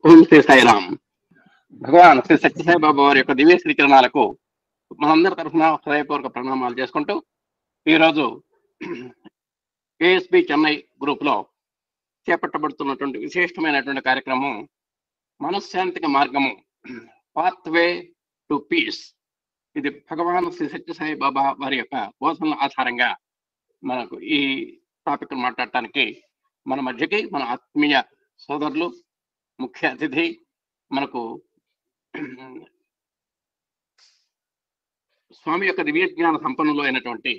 ఓం శ్రీ సాయిరామ్. భగవాన్ శ్రీ సత్యసాయి బాబా వారి యొక్క దివ్య శ్రీకరణాలకు మనందరి తరఫున హృదయపూర్వక ప్రణామాలు చేసుకుంటూ ఈరోజు ఏఎస్బి చెన్నై గ్రూప్ లో చేపట్టబడుతున్నటువంటి విశేషమైనటువంటి కార్యక్రమం మనశ్శాంతికి మార్గము, పాత్వే టు పీస్. ఇది భగవాన్ శ్రీ సత్యసాయి బాబా వారి యొక్క బోధనల ఆధారంగా మనకు ఈ టాపిక్ మాట్లాడటానికి మన మధ్యకి మన ఆత్మీయ సోదరులు, ముఖ్య అతిథి, మనకు స్వామి యొక్క దివ్య జ్ఞాన సంపన్నులు అయినటువంటి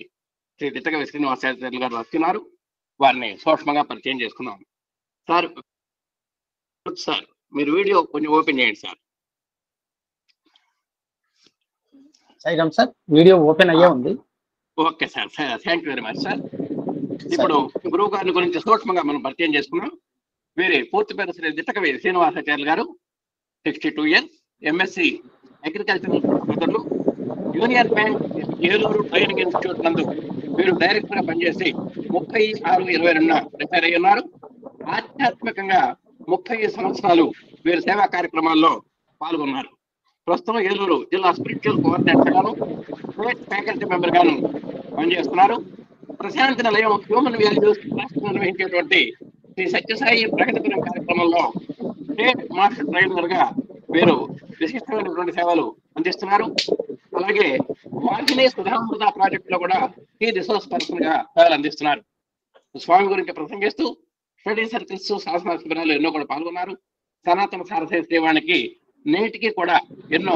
శ్రీ దిట్టకవి శ్రీనివాసాచార్యులు గారు వస్తున్నారు. వారిని సూక్ష్మంగా పరిచయం చేసుకున్నాం. సార్ సార్ మీరు వీడియో కొంచెం ఓపెన్ చేయండి sir. Sairam sir, video open అయ్యే ఉంది. Okay sir, thank you very much sir. ఇప్పుడు గురువు గారి గురించి సూక్ష్మంగా మనం పరిచయం చేసుకున్నాం. వీరి పూర్తి పేరు శ్రీ దిట్టకవి శ్రీనివాసాచార్యులు గారు, 62 years, ఎంఎస్సి అగ్రికల్చరల్ ప్రొఫెసర్లు, union bank Eluru training institute నందు వీరు డైరెక్టర్ గా పనిచేసి 36/22 రిటైర్ అయి ఉన్నారు. ఆధ్యాత్మికంగా 30 సంవత్సరాలు వీరు సేవా కార్యక్రమాల్లో పాల్గొన్నారు. ప్రస్తుతం ఏలూరు జిల్లా స్పిరిచువల్ కోఆర్డినేటర్ గాను, స్టేట్ ఫ్యాకల్టీ మెంబర్ గాను పనిచేస్తున్నారు. ప్రశాంతి నిలయం హ్యూమన్ వాల్యూస్ నిర్వహించేటువంటి శ్రీ సత్యసాయి ప్రగతిపురం కార్యక్రమంలో స్టేట్ మాస్టర్ ట్రైనర్ గా వీరు విశిష్టమైనటువంటి సేవలు అందిస్తున్నారు. అలాగే వాకినే సుధామృత ప్రాజెక్ట్ లో కూడా ఈ రిసోర్స్ పర్సన్ గా సేవలు అందిస్తున్నారు. స్వామి గురించి ప్రసంగిస్తూ స్టడీ సర్కిల్స్, శాసన శిబిరాలు ఎన్నో కూడా పాల్గొన్నారు. సనాతన సారథి శ్రీవానికి నేటికి కూడా ఎన్నో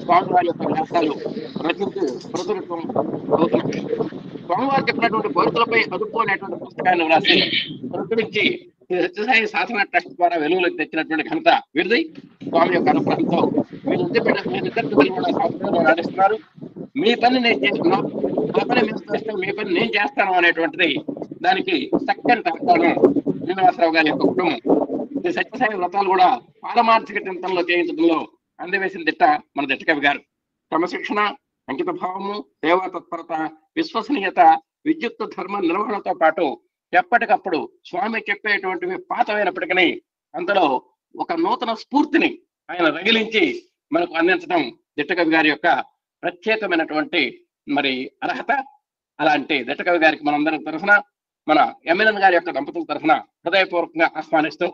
స్వామివారి యొక్క వ్యాసాలు రచించి ప్రచురితం అవుతున్నాయి. స్వామివారు చెప్పినటువంటి కోరికలపై అదుపు అనేటువంటి పుస్తకాన్ని వ్రాసి ప్రచురించి సత్యసాయి సాధన ట్రస్ట్ ద్వారా వెలుగులోకి తెచ్చినటువంటి ఘనత వీరిది. స్వామి యొక్క అనుగ్రహంతో మీరిద్దరు కూడా సాఫ్ట్వేర్ నడుస్తున్నారు. మీ పని నేను చేస్తున్నా, నా పని మీరు చేస్తే మీ పని నేను చేస్తాను అనేటువంటిది దానికి చక్కని తాను శ్రీనివాసరావు గారి యొక్క కుటుంబం. ఈ సత్యసాయి వ్రతాలు కూడా పారమార్థిక చింతనలో చేయించడంలో అందవేసిన దిట్ట మన దిట్టకవి గారు. క్రమశిక్షణ, అంకిత భావము, సేవా తత్పరత, విశ్వసనీయత, విద్యుక్త ధర్మ నిర్వహణతో పాటు ఎప్పటికప్పుడు స్వామి చెప్పేటువంటివి పాతమైనప్పటికీ అందులో ఒక నూతన స్ఫూర్తిని ఆయన రగిలించి మనకు అందించడం దిట్టకవి గారి యొక్క ప్రత్యేకమైనటువంటి మరి అర్హత. అలాంటి దిట్టకవి గారికి మనందరం తరఫున, మన ఎమ్మెల్యన్ గారి యొక్క దంపతుల తరఫున హృదయపూర్వకంగా ఆహ్వానిస్తూ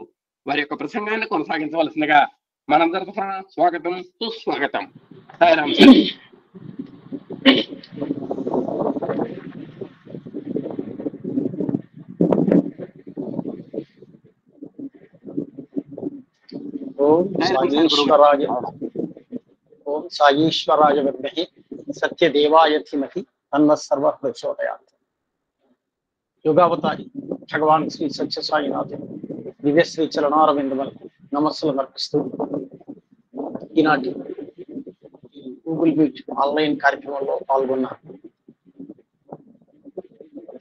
వారి యొక్క ప్రసంగాన్ని కొనసాగించవలసిందిగా మనందరి తరఫున స్వాగతం, సుస్వాగతం. సాయిరామ్ సార్. ఓం సాయీశ్వరాయ విద్మహి సత్యదేవాయ ధీమహి తన్నః సర్వః ప్రచోదయాత్. యోగావతారి భగవాన్ శ్రీ సత్యసాయినాథ్ దివ్యశ్రీ చరణారవిందములకు నమస్సులు అర్పిస్తూ ఈనాటి గూగుల్ మీట్ ఆన్లైన్ కార్యక్రమంలో పాల్గొన్న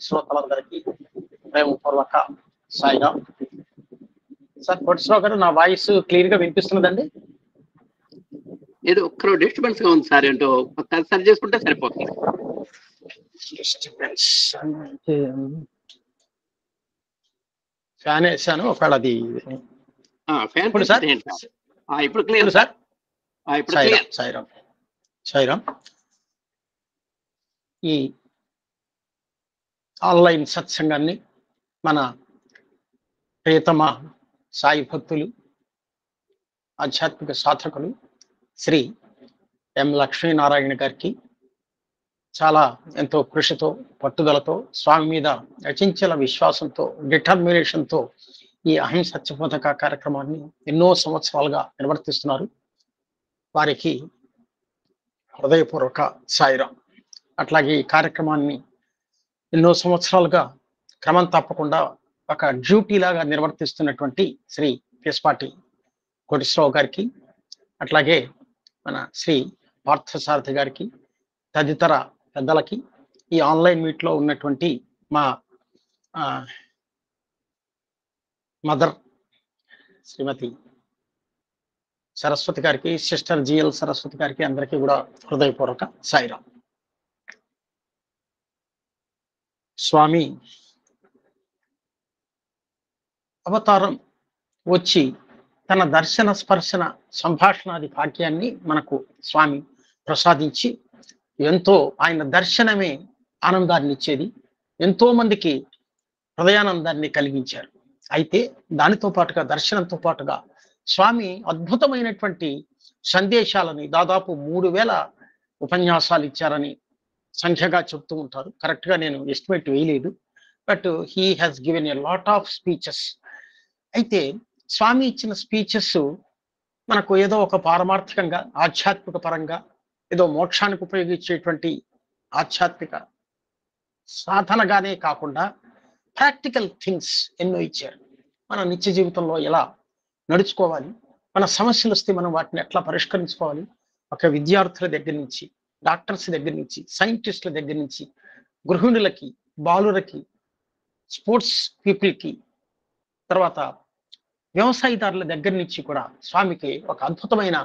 శ్రోతలందరికీ ప్రేమపూర్వక సాయిరామ్. సార్ కోటేశ్వరరావు గారు, నా వాయిస్ క్లియర్ గా వినిపిస్తున్నదండి? ఏదో ఒక్కరో డిస్టర్బెన్స్ గా ఉంది సార్, ఏంటో సరి చేసుకుంటే సరిపోతుంది. ఫ్యాన్ వేసాను, ఒకవేళ అది ఇప్పుడు సార్ ఇప్పుడు క్లియర్ సార్. ఇప్పుడు సాయిరామ్ సాయిరామ్. ఈ ఆన్లైన్ సత్సంగాన్ని మన ప్రియతమ సాయి భక్తులు, ఆధ్యాత్మిక సాధకులు శ్రీ ఎం లక్ష్మీనారాయణ గారికి చాలా ఎంతో కృషితో, పట్టుదలతో, స్వామి మీద అచంచల విశ్వాసంతో, డిటర్మినేషన్తో ఈ అహం సత్యబోధక కార్యక్రమాన్ని ఎన్నో సంవత్సరాలుగా నిర్వర్తిస్తున్నారు. వారికి హృదయపూర్వక సాయిరామ్. అట్లాగే ఈ కార్యక్రమాన్ని ఎన్నో సంవత్సరాలుగా క్రమం తప్పకుండా ఒక డ్యూటీ లాగా నిర్వర్తిస్తున్నటువంటి శ్రీ పేస్పాటి కోటేశ్వరరావు గారికి, అట్లాగే మన శ్రీ పార్థసారథి గారికి, తదితర పెద్దలకి, ఈ ఆన్లైన్ మీట్లో ఉన్నటువంటి మా మదర్ శ్రీమతి సరస్వతి గారికి, సిస్టర్ జిఎల్ సరస్వతి గారికి, అందరికీ కూడా హృదయపూర్వక సాయిరామ్. స్వామి అవతారం వచ్చి తన దర్శన స్పర్శన సంభాషణాది భాగ్యాన్ని మనకు స్వామి ప్రసాదించి ఎంతో ఆయన దర్శనమే ఆనందాన్ని ఇచ్చేది, ఎంతో మందికి హృదయానందాన్ని కలిగించారు. అయితే దానితో పాటుగా దర్శనంతో పాటుగా స్వామి అద్భుతమైనటువంటి సందేశాలని దాదాపు 3000 ఉపన్యాసాలు ఇచ్చారని సంఖ్యగా చెప్తూ ఉంటారు. కరెక్ట్ గా నేను ఎస్టిమేట్ వేయలేదు, but he has given a lot of speeches. అయితే స్వామి ఇచ్చిన స్పీచెస్ మనకు ఏదో ఒక పారమార్థికంగా ఆధ్యాత్మిక పరంగా ఏదో మోక్షానికి ఉపయోగించేటువంటి ఆధ్యాత్మిక సాధనగానే కాకుండా ప్రాక్టికల్ థింగ్స్ ఎన్నో ఇచ్చారు. మన నిత్య జీవితంలో ఎలా నడుచుకోవాలి, మన సమస్యలు వస్తే మనం వాటిని ఎట్లా పరిష్కరించుకోవాలి, ఒక విద్యార్థుల దగ్గర నుంచి, డాక్టర్స్ దగ్గర నుంచి, సైంటిస్టుల దగ్గర నుంచి, గృహిణులకి, బాలులకి, స్పోర్ట్స్ పీపుల్కి, తర్వాత వ్యవసాయదారుల దగ్గర నుంచి కూడా స్వామికి ఒక అద్భుతమైన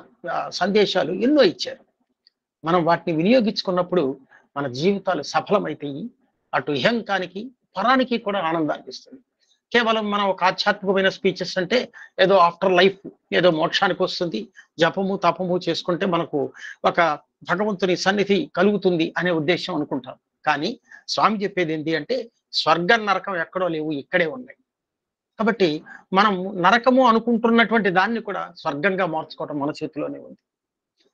సందేశాలు ఎన్నో ఇచ్చారు. మనం వాటిని వినియోగించుకున్నప్పుడు మన జీవితాలు సఫలమైతాయి. అటు ఇహంకానికి పరానికి కూడా ఆనందాన్ని ఇస్తుంది. కేవలం మనం ఒక ఆధ్యాత్మికమైన స్పీచెస్ అంటే ఏదో ఆఫ్టర్ లైఫ్ ఏదో మోక్షానికి వస్తుంది, జపము తపము చేసుకుంటే మనకు ఒక భగవంతుని సన్నిధి కలుగుతుంది అనే ఉద్దేశం అనుకుంటాం. కానీ స్వామి చెప్పేది ఏంటి అంటే స్వర్గం నరకం ఎక్కడో లేవు, ఇక్కడే ఉన్నాయి. కాబట్టి మనం నరకము అనుకుంటున్నటువంటి దాన్ని కూడా స్వర్గంగా మార్చుకోవడం మన చేతిలోనే ఉంది.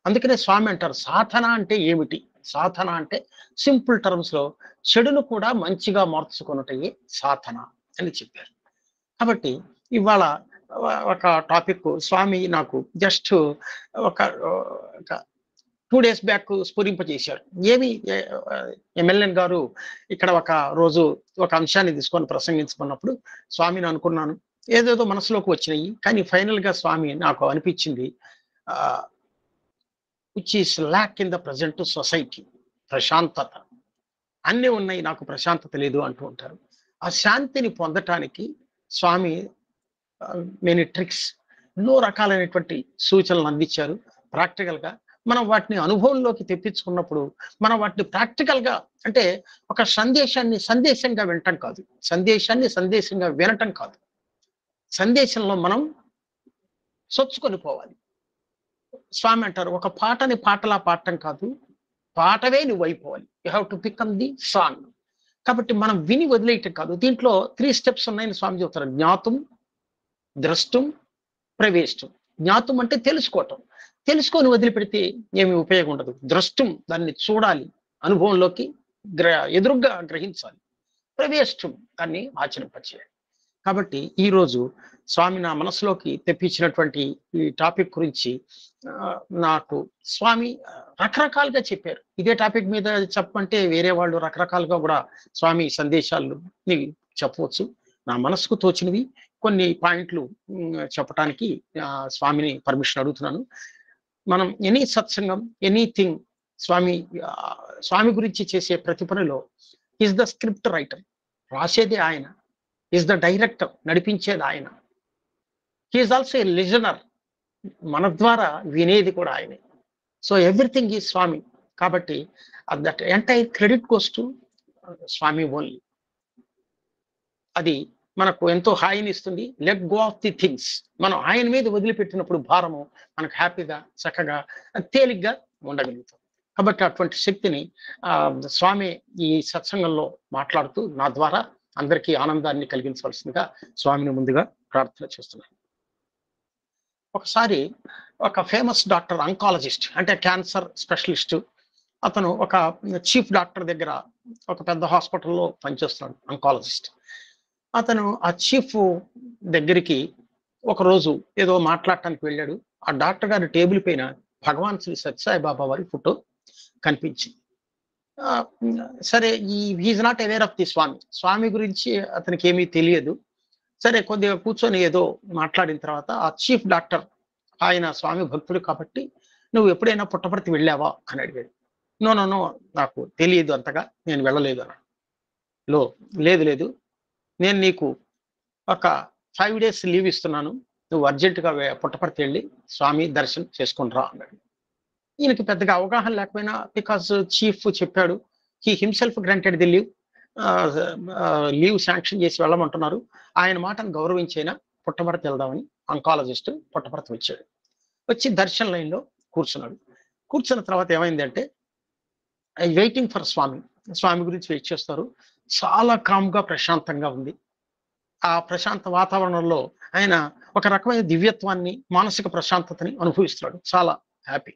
అందుకనే స్వామి అంటారు సాధన అంటే ఏమిటి? సాధన అంటే సింపుల్ టర్మ్స్ లో చెడును కూడా మంచిగా మార్చుకున్నటయే సాధన అని చెప్పారు. కాబట్టి ఇవాళ ఒక టాపిక్ స్వామి నాకు జస్ట్ ఒక 2 days బ్యాక్ స్ఫురింపజేశారు. ఏమి ఎమ్మెల్యన్ గారు ఇక్కడ ఒక రోజు ఒక అంశాన్ని తీసుకొని ప్రసంగించుకున్నప్పుడు స్వామిని అనుకున్నాను, ఏదేదో మనసులోకి వచ్చినాయి. కానీ ఫైనల్ గా స్వామి నాకు అనిపించింది which is lakh in the present society, ప్రశాంతత. అన్నీ ఉన్నాయి, నాకు ప్రశాంతత లేదు అంటూ ఉంటారు. ఆ శాంతిని పొందటానికి స్వామి మెనీ ట్రిక్స్, ఎన్నో రకాలైనటువంటి సూచనలు అందించారు. ప్రాక్టికల్ గా మనం వాటిని అనుభవంలోకి తెప్పించుకున్నప్పుడు మనం వాటిని ప్రాక్టికల్ గా అంటే ఒక సందేశాన్ని సందేశంగా వినటం కాదు, సందేశాన్ని సందేశంగా వినటం కాదు, సందేశంలో మనం సొచ్చుకొని పోవాలి. స్వామి అంటారు ఒక పాటని పాటలా పాడటం కాదు, పాటవే నువ్వు అయిపోవాలి. You have to become the song. కాబట్టి మనం విని వదిలేయటం కాదు. దీంట్లో 3 steps ఉన్నాయని స్వామి చెప్తారు. జ్ఞాతం, ద్రష్టం, ప్రవేశం. జ్ఞాతం అంటే తెలుసుకోవటం, తెలుసుకొని వదిలిపెడితే ఏమి ఉపయోగం ఉండదు. ద్రష్టం దాన్ని చూడాలి, అనుభవంలోకి ఎదురుగా గ్రహించాలి. ప్రవేశం దాన్ని ఆచరింపచేయాలి. కాబట్టి ఈరోజు స్వామి నా మనసులోకి తెప్పించినటువంటి ఈ టాపిక్ గురించి నాకు స్వామి రకరకాలుగా చెప్పారు. ఇదే టాపిక్ మీద చెప్పమంటే వేరే వాళ్ళు రకరకాలుగా కూడా స్వామి సందేశాలు చెప్పవచ్చు. నా మనసుకు తోచినవి కొన్ని పాయింట్లు చెప్పడానికి స్వామిని పర్మిషన్ అడుగుతున్నాను. మనం ఎనీ సత్సంగం, ఎనీథింగ్ స్వామి గురించి చేసే ప్రతి పనిలో ఈజ్ ద స్క్రిప్ట్ రైటర్, రాసేది ఆయన. ఈజ్ ద డైరెక్టర్, నడిపించేది ఆయన. హీఈస్ ఆల్సో ఏ లిజనర్, మన ద్వారా వినేది కూడా ఆయనే. So everything is Swami. కాబట్టి that entire credit goes to Swami only. అది మనకు ఎంతో హాయిని ఇస్తుంది. Let go of the things. మనం ఆయన మీద వదిలిపెట్టినప్పుడు భారము మనకు హ్యాపీగా చక్కగా తేలిగ్గా ఉండగలుగుతాం. కాబట్టి అటువంటి శక్తిని స్వామి ఈ సత్సంగంలో మాట్లాడుతూ నా ద్వారా అందరికీ ఆనందాన్ని కలిగించవలసిందిగా స్వామిని ముందుగా ప్రార్థన చేస్తున్నాను. ఒకసారి ఒక ఫేమస్ డాక్టర్, అంకాలజిస్ట్ అంటే క్యాన్సర్ స్పెషలిస్ట్, అతను ఒక చీఫ్ డాక్టర్ దగ్గర ఒక పెద్ద హాస్పిటల్లో పనిచేస్తున్నాడు, అంకాలజిస్ట్. అతను ఆ చీఫ్ దగ్గరికి ఒకరోజు ఏదో మాట్లాడటానికి వెళ్ళాడు. ఆ డాక్టర్ గారి టేబుల్ పైన భగవాన్ శ్రీ సత్యసాయిబాబా వారి ఫోటో కనిపించింది. సరే, he's not aware of the Swami గురించి అతనికి ఏమీ తెలియదు. సరే, కొద్దిగా కూర్చొని ఏదో మాట్లాడిన తర్వాత ఆ చీఫ్ డాక్టర్, ఆయన స్వామి భక్తుడు కాబట్టి నువ్వు ఎప్పుడైనా పుట్టపర్తి వెళ్ళావా అని అడిగాడు. నో, నాకు తెలియదు, అంతగా నేను వెళ్ళలేదు అన్నాడు. లేదు, నేను నీకు ఒక 5 days లీవ్ ఇస్తున్నాను, నువ్వు అర్జెంటుగా పుట్టపర్తి వెళ్ళి స్వామి దర్శనం చేసుకుని రా అన్నాడు. ఈయనకి పెద్దగా అవగాహన లేకపోయినా, బికాజ్ చీఫ్ చెప్పాడు, he himself granted the leave sanction చేసి వెళ్ళమంటున్నారు, ఆయన మాటను గౌరవించైనా పుట్టపర్తి వెళ్దామని ఆంకాలజిస్ట్ పుట్టపర్తి వచ్చాడు. వచ్చి దర్శన్ లైన్లో కూర్చున్నాడు. కూర్చున్న తర్వాత ఏమైందంటే ఐ వెయిటింగ్ ఫర్ స్వామి. స్వామి గురించి వెయిట్ చేస్తారు. చాలా కామ్గా ప్రశాంతంగా ఉంది. ఆ ప్రశాంత వాతావరణంలో ఆయన ఒక రకమైన దివ్యత్వాన్ని, మానసిక ప్రశాంతతని అనుభవిస్తున్నాడు. చాలా హ్యాపీ.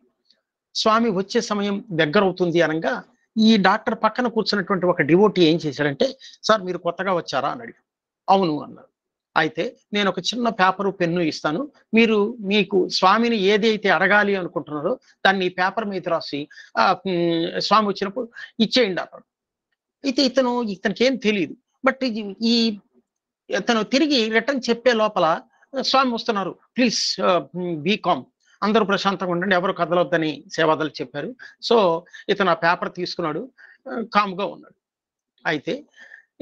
స్వామి వచ్చే సమయం దగ్గర అవుతుంది అనగా ఈ డాక్టర్ పక్కన కూర్చున్నటువంటి ఒక డివోటీ ఏం చేశాడంటే, సార్ మీరు కొత్తగా వచ్చారా అని అడిగాడు. అవును అన్నారు. అయితే నేను ఒక చిన్న పేపరు పెన్ను ఇస్తాను, మీరు మీకు స్వామిని ఏదైతే అడగాలి అనుకుంటున్నారో దాన్ని ఈ పేపర్ మీద రాసి స్వామి వచ్చినప్పుడు ఇచ్చేయండి అన్నాడు. అయితే ఇతనికి ఏం తెలియదు. బట్ ఈ తను తిరిగి రిటర్న్ చెప్పే లోపల స్వామి వస్తున్నారు, ప్లీజ్ బీ కామ్, అందరూ ప్రశాంతంగా ఉండండి, ఎవరు కదలొద్దని సేవాదాలు చెప్పారు. సో ఇతను ఆ పేపర్ తీసుకున్నాడు, కామ్గా ఉన్నాడు. అయితే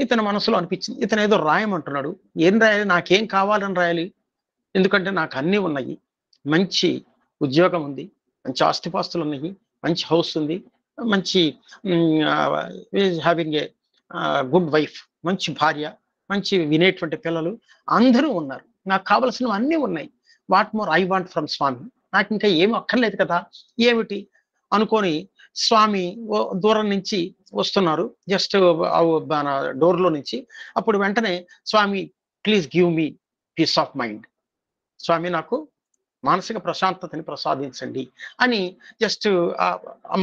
ఇతని మనసులో అనిపించింది, ఇతను ఏదో రాయమంటున్నాడు. ఏం రాయాలి, నాకేం కావాలని రాయాలి, ఎందుకంటే నాకు అన్నీ ఉన్నాయి, మంచి ఉద్యోగం ఉంది, మంచి ఆస్తిపాస్తులు ఉన్నాయి, మంచి హౌస్ ఉంది, మంచి హ్యావింగ్ ఏ గుడ్ వైఫ్, మంచి భార్య, మంచి వినేటువంటి పిల్లలు అందరూ ఉన్నారు, నాకు కావలసినవి అన్నీ ఉన్నాయి. What more I want from Swami, నాకు ఇంకా ఏం అక్కర్లేదు కదా, ఏమిటి అనుకొని స్వామి దూరం నుంచి వస్తున్నారు, జస్ట్ మన డోర్లో నుంచి. అప్పుడు వెంటనే Swami please give me peace of mind, Swami నాకు మానసిక ప్రశాంతతని ప్రసాదించండి అని జస్ట్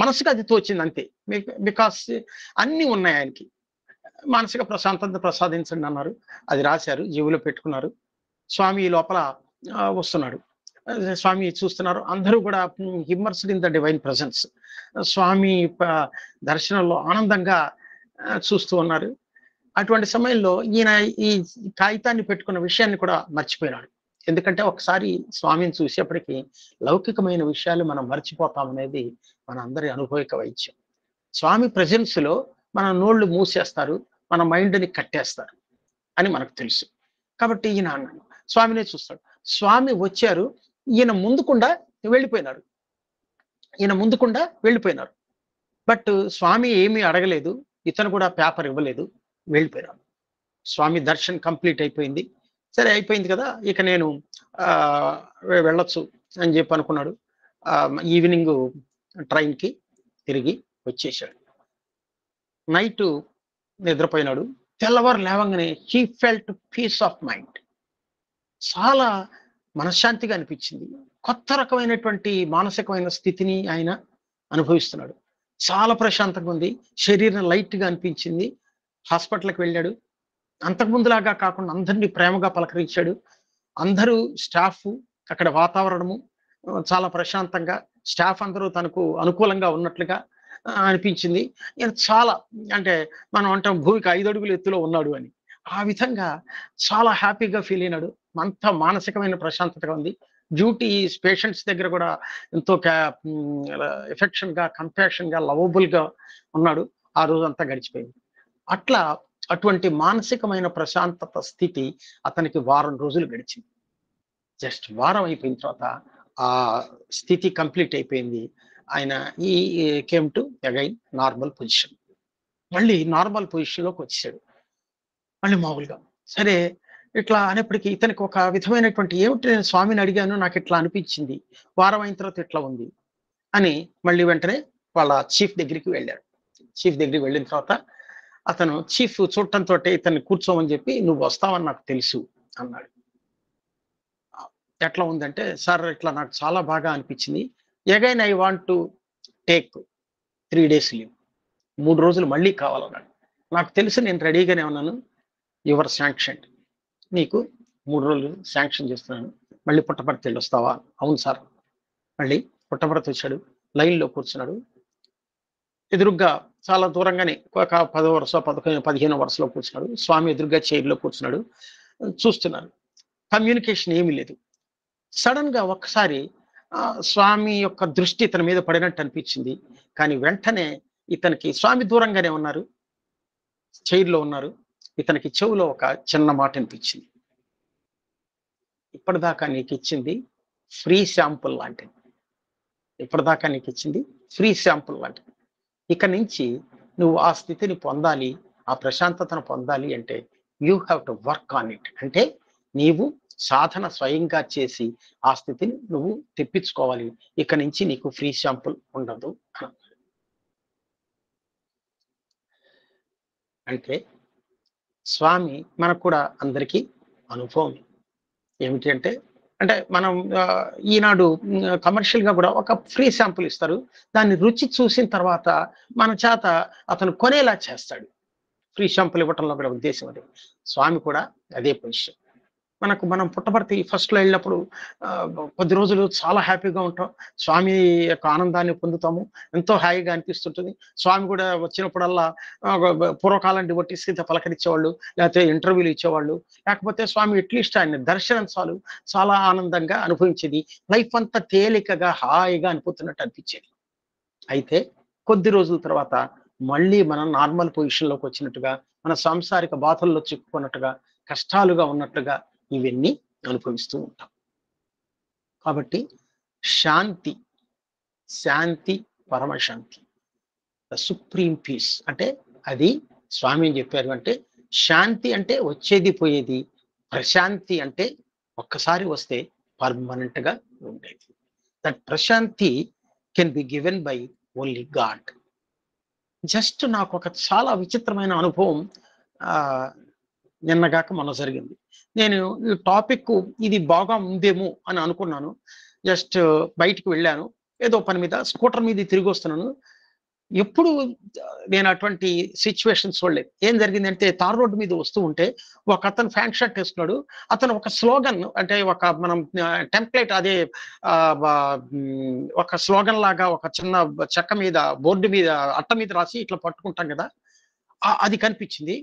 మనసుకు అది తోచింది అంతే. బికాస్ అన్నీ ఉన్నాయి ఆయనకి, మానసిక ప్రశాంతత ప్రసాదించండి అన్నారు. అది రాశారు, జేబులో పెట్టుకున్నారు. స్వామి లోపల వస్తున్నాడు, స్వామి చూస్తున్నారు, అందరూ కూడా immersed in the divine presence. Swami దర్శనంలో ఆనందంగా చూస్తూ ఉన్నారు. అటువంటి సమయంలో ఈయన ఈ కాగితాన్ని పెట్టుకున్న విషయాన్ని కూడా మర్చిపోయినాడు. ఎందుకంటే ఒకసారి స్వామిని చూసేప్పటికీ లౌకికమైన విషయాలు మనం మర్చిపోతాం అనేది మన అందరి అనుభవిక వైద్యం. స్వామి ప్రెజెన్స్ లో మన నోళ్లు మూసేస్తారు, మన మైండ్ని కట్టేస్తారు అని మనకు తెలుసు. కాబట్టి ఈయన స్వామినే చూస్తాడు. స్వామి వచ్చారు, ఈయన ముందుకుండా వెళ్ళిపోయినారు. బట్ స్వామి ఏమీ అడగలేదు, ఇతను కూడా పేపర్ ఇవ్వలేదు, వెళ్ళిపోయినారు. స్వామి దర్శన్ కంప్లీట్ అయిపోయింది. సరే అయిపోయింది కదా, ఇక నేను వెళ్ళొచ్చు అని చెప్పి అనుకున్నాడు. ఈవినింగ్ ట్రైన్కి తిరిగి వచ్చేసాడు. నైట్ నిద్రపోయినాడు. తెల్లవారు లేవంగానే he felt peace of mind, చాలా మనశ్శాంతిగా అనిపించింది. కొత్త రకమైనటువంటి మానసికమైన స్థితిని ఆయన అనుభవిస్తున్నాడు. చాలా ప్రశాంతంగా ఉంది, శరీరం లైట్గా అనిపించింది. హాస్పిటల్కి వెళ్ళాడు. అంతకుముందులాగా కాకుండా అందరినీ ప్రేమగా పలకరించాడు. అందరూ స్టాఫ్, అక్కడ వాతావరణము చాలా ప్రశాంతంగా, స్టాఫ్ అందరూ తనకు అనుకూలంగా ఉన్నట్లుగా అనిపించింది. చాలా అంటే మనం అంటాం భూమికి 5 అడుగుల ఎత్తులో ఉన్నాడు అని, ఆ విధంగా చాలా హ్యాపీగా ఫీల్ అయినాడు. అంత మానసికమైన ప్రశాంతతగా ఉంది. డ్యూటీ పేషెంట్స్ దగ్గర కూడా ఎంతో ఎఫెక్షన్ గా, కంపాషన్ గా, లవబుల్ గా ఉన్నాడు. ఆ రోజు అంతా గడిచిపోయింది. అటువంటి మానసికమైన ప్రశాంతత స్థితి అతనికి వారం రోజులు గడిచింది. జస్ట్ వారం అయిపోయిన తర్వాత ఆ స్థితి కంప్లీట్ అయిపోయింది. ఆయన ఈ came to again normal position. మళ్ళీ నార్మల్ పొజిషన్లోకి వచ్చాడు, మళ్ళీ మామూలుగా. సరే ఇట్లా అనేప్పటికీ ఇతనికి ఒక విధమైనటువంటి ఏమిటి, నేను స్వామిని అడిగాను, నాకు ఇట్లా అనిపించింది, వారం అయిన తర్వాత ఇట్లా ఉంది అని మళ్ళీ వెంటనే వాళ్ళ చీఫ్ దగ్గరికి వెళ్ళాడు. చీఫ్ దగ్గరికి వెళ్ళిన తర్వాత అతను చీఫ్ చూడటంతో ఇతన్ని కూర్చోమని చెప్పి, నువ్వు వస్తావని నాకు తెలుసు అన్నాడు. ఎట్లా ఉందంటే, సార్ ఇట్లా నాకు చాలా బాగా అనిపించింది, again I want to take 3 days leave, 3 రోజులు మళ్ళీ కావాలన్నాడు. నాకు తెలుసు, నేను రెడీగానే ఉన్నాను, యువర్ శాంక్షన్, నీకు 3 రోజులు శాంక్షన్ చేస్తున్నాను, మళ్ళీ పుట్టపర్తి వెళ్ళి వస్తావా? అవును సార్. మళ్ళీ పుట్టపర్తి వచ్చాడు, లైన్లో కూర్చున్నాడు. ఎదురుగ్గా చాలా దూరంగానే ఒక 10 వరుస 15 వరుసలో కూర్చున్నాడు. స్వామి ఎదురుగా చైర్లో కూర్చున్నాడు, చూస్తున్నారు. కమ్యూనికేషన్ ఏమీ లేదు. సడన్ గా ఒక్కసారి స్వామి యొక్క దృష్టి ఇతని మీద పడినట్టు అనిపించింది. కానీ వెంటనే ఇతనికి, స్వామి దూరంగానే ఉన్నారు, చైర్లో ఉన్నారు, ఇతనికి చెవులో ఒక చిన్న మాట అనిపించింది, ఇప్పటిదాకా నీకు ఇచ్చింది ఫ్రీ శాంపుల్ లాంటిది, ఇప్పటిదాకా నీకు ఇచ్చింది ఫ్రీ శాంపుల్ లాంటిది, ఇక నుంచి నువ్వు ఆ స్థితిని పొందాలి, ఆ ప్రశాంతతను పొందాలి అంటే you have to work on it. అంటే నీవు సాధన స్వయంగా చేసి ఆ స్థితిని నువ్వు తెప్పించుకోవాలి. ఇక నుంచి నీకు ఫ్రీ శాంపుల్ ఉండదు అని. అంటే స్వామి మనకు కూడా అందరికీ అనుభవం ఏమిటి అంటే, అంటే మనం ఈనాడు కమర్షియల్‌గా కూడా ఒక ఫ్రీ శాంపుల్ ఇస్తారు. దాన్ని రుచి చూసిన తర్వాత మన చేత అతను కొనేలా చేస్తాడు. ఫ్రీ శాంపుల్ ఇవ్వటంలో కూడా ఉద్దేశ్యం అది. స్వామి కూడా అదే పొజిషన్. మనం పుట్టపర్తి ఫస్ట్‌లో వెళ్ళినప్పుడు కొద్ది రోజులు చాలా హ్యాపీగా ఉంటాం. స్వామి యొక్క ఆనందాన్ని పొందుతాము. ఎంతో హాయిగా అనిపిస్తుంటుంది. స్వామి కూడా వచ్చినప్పుడల్లా పూర్వకాలం డివోటీస్‌కి పలకరించేవాళ్ళు. లేకపోతే ఇంటర్వ్యూలు ఇచ్చేవాళ్ళు. లేకపోతే స్వామి అట్‌లీస్ట్ ఆయన దర్శనం చాలు చాలా ఆనందంగా అనుభవించేది. లైఫ్ అంతా తేలికగా, హాయిగా అనిపోతున్నట్టు అనిపించేది. అయితే కొద్ది రోజుల తర్వాత మళ్ళీ మనం నార్మల్ పొజిషన్‌లోకి వచ్చినట్టుగా, మన సాంసారిక బాధల్లో చిక్కుకున్నట్టుగా, కష్టాలుగా ఉన్నట్టుగా ఇవన్నీ అనుభవిస్తూ ఉంటాం. కాబట్టి శాంతి, శాంతి, పరమశాంతి, ద సుప్రీం పీస్ అంటే అది స్వామి ఏం చెప్పారు అంటే, శాంతి అంటే వచ్చేది పోయేది, ప్రశాంతి అంటే ఒక్కసారి వస్తే పర్మనెంట్‌గా ఉండేది. That prashanti can be given by only God. జస్ట్ నాకు ఒక చాలా విచిత్రమైన అనుభవం ఆహ్, నిన్నగాక మొన్న జరిగింది. నేను ఈ టాపిక్ ఇది బాగా ఉందేమో అని అనుకున్నాను. జస్ట్ బయటికి వెళ్ళాను. ఏదో పని మీద స్కూటర్ మీద తిరిగొస్తున్నాను. ఎప్పుడు నేను అటువంటి సిట్యుయేషన్స్ చూడలేదు. ఏం జరిగిందంటే తార్ రోడ్డు మీద వస్తూ ఉంటే ఒకతను ప్యాంట్ షర్ట్ ఏసుకున్నాడు. అతను ఒక స్లోగన్ అంటే ఒక మనం టెంప్లేట్ అదే ఒక స్లోగన్ లాగా ఒక చిన్న చెక్క మీద బోర్డు మీద అట్ట మీద రాసి ఇట్లా పట్టుకుంటాం కదా! అది కనిపించింది.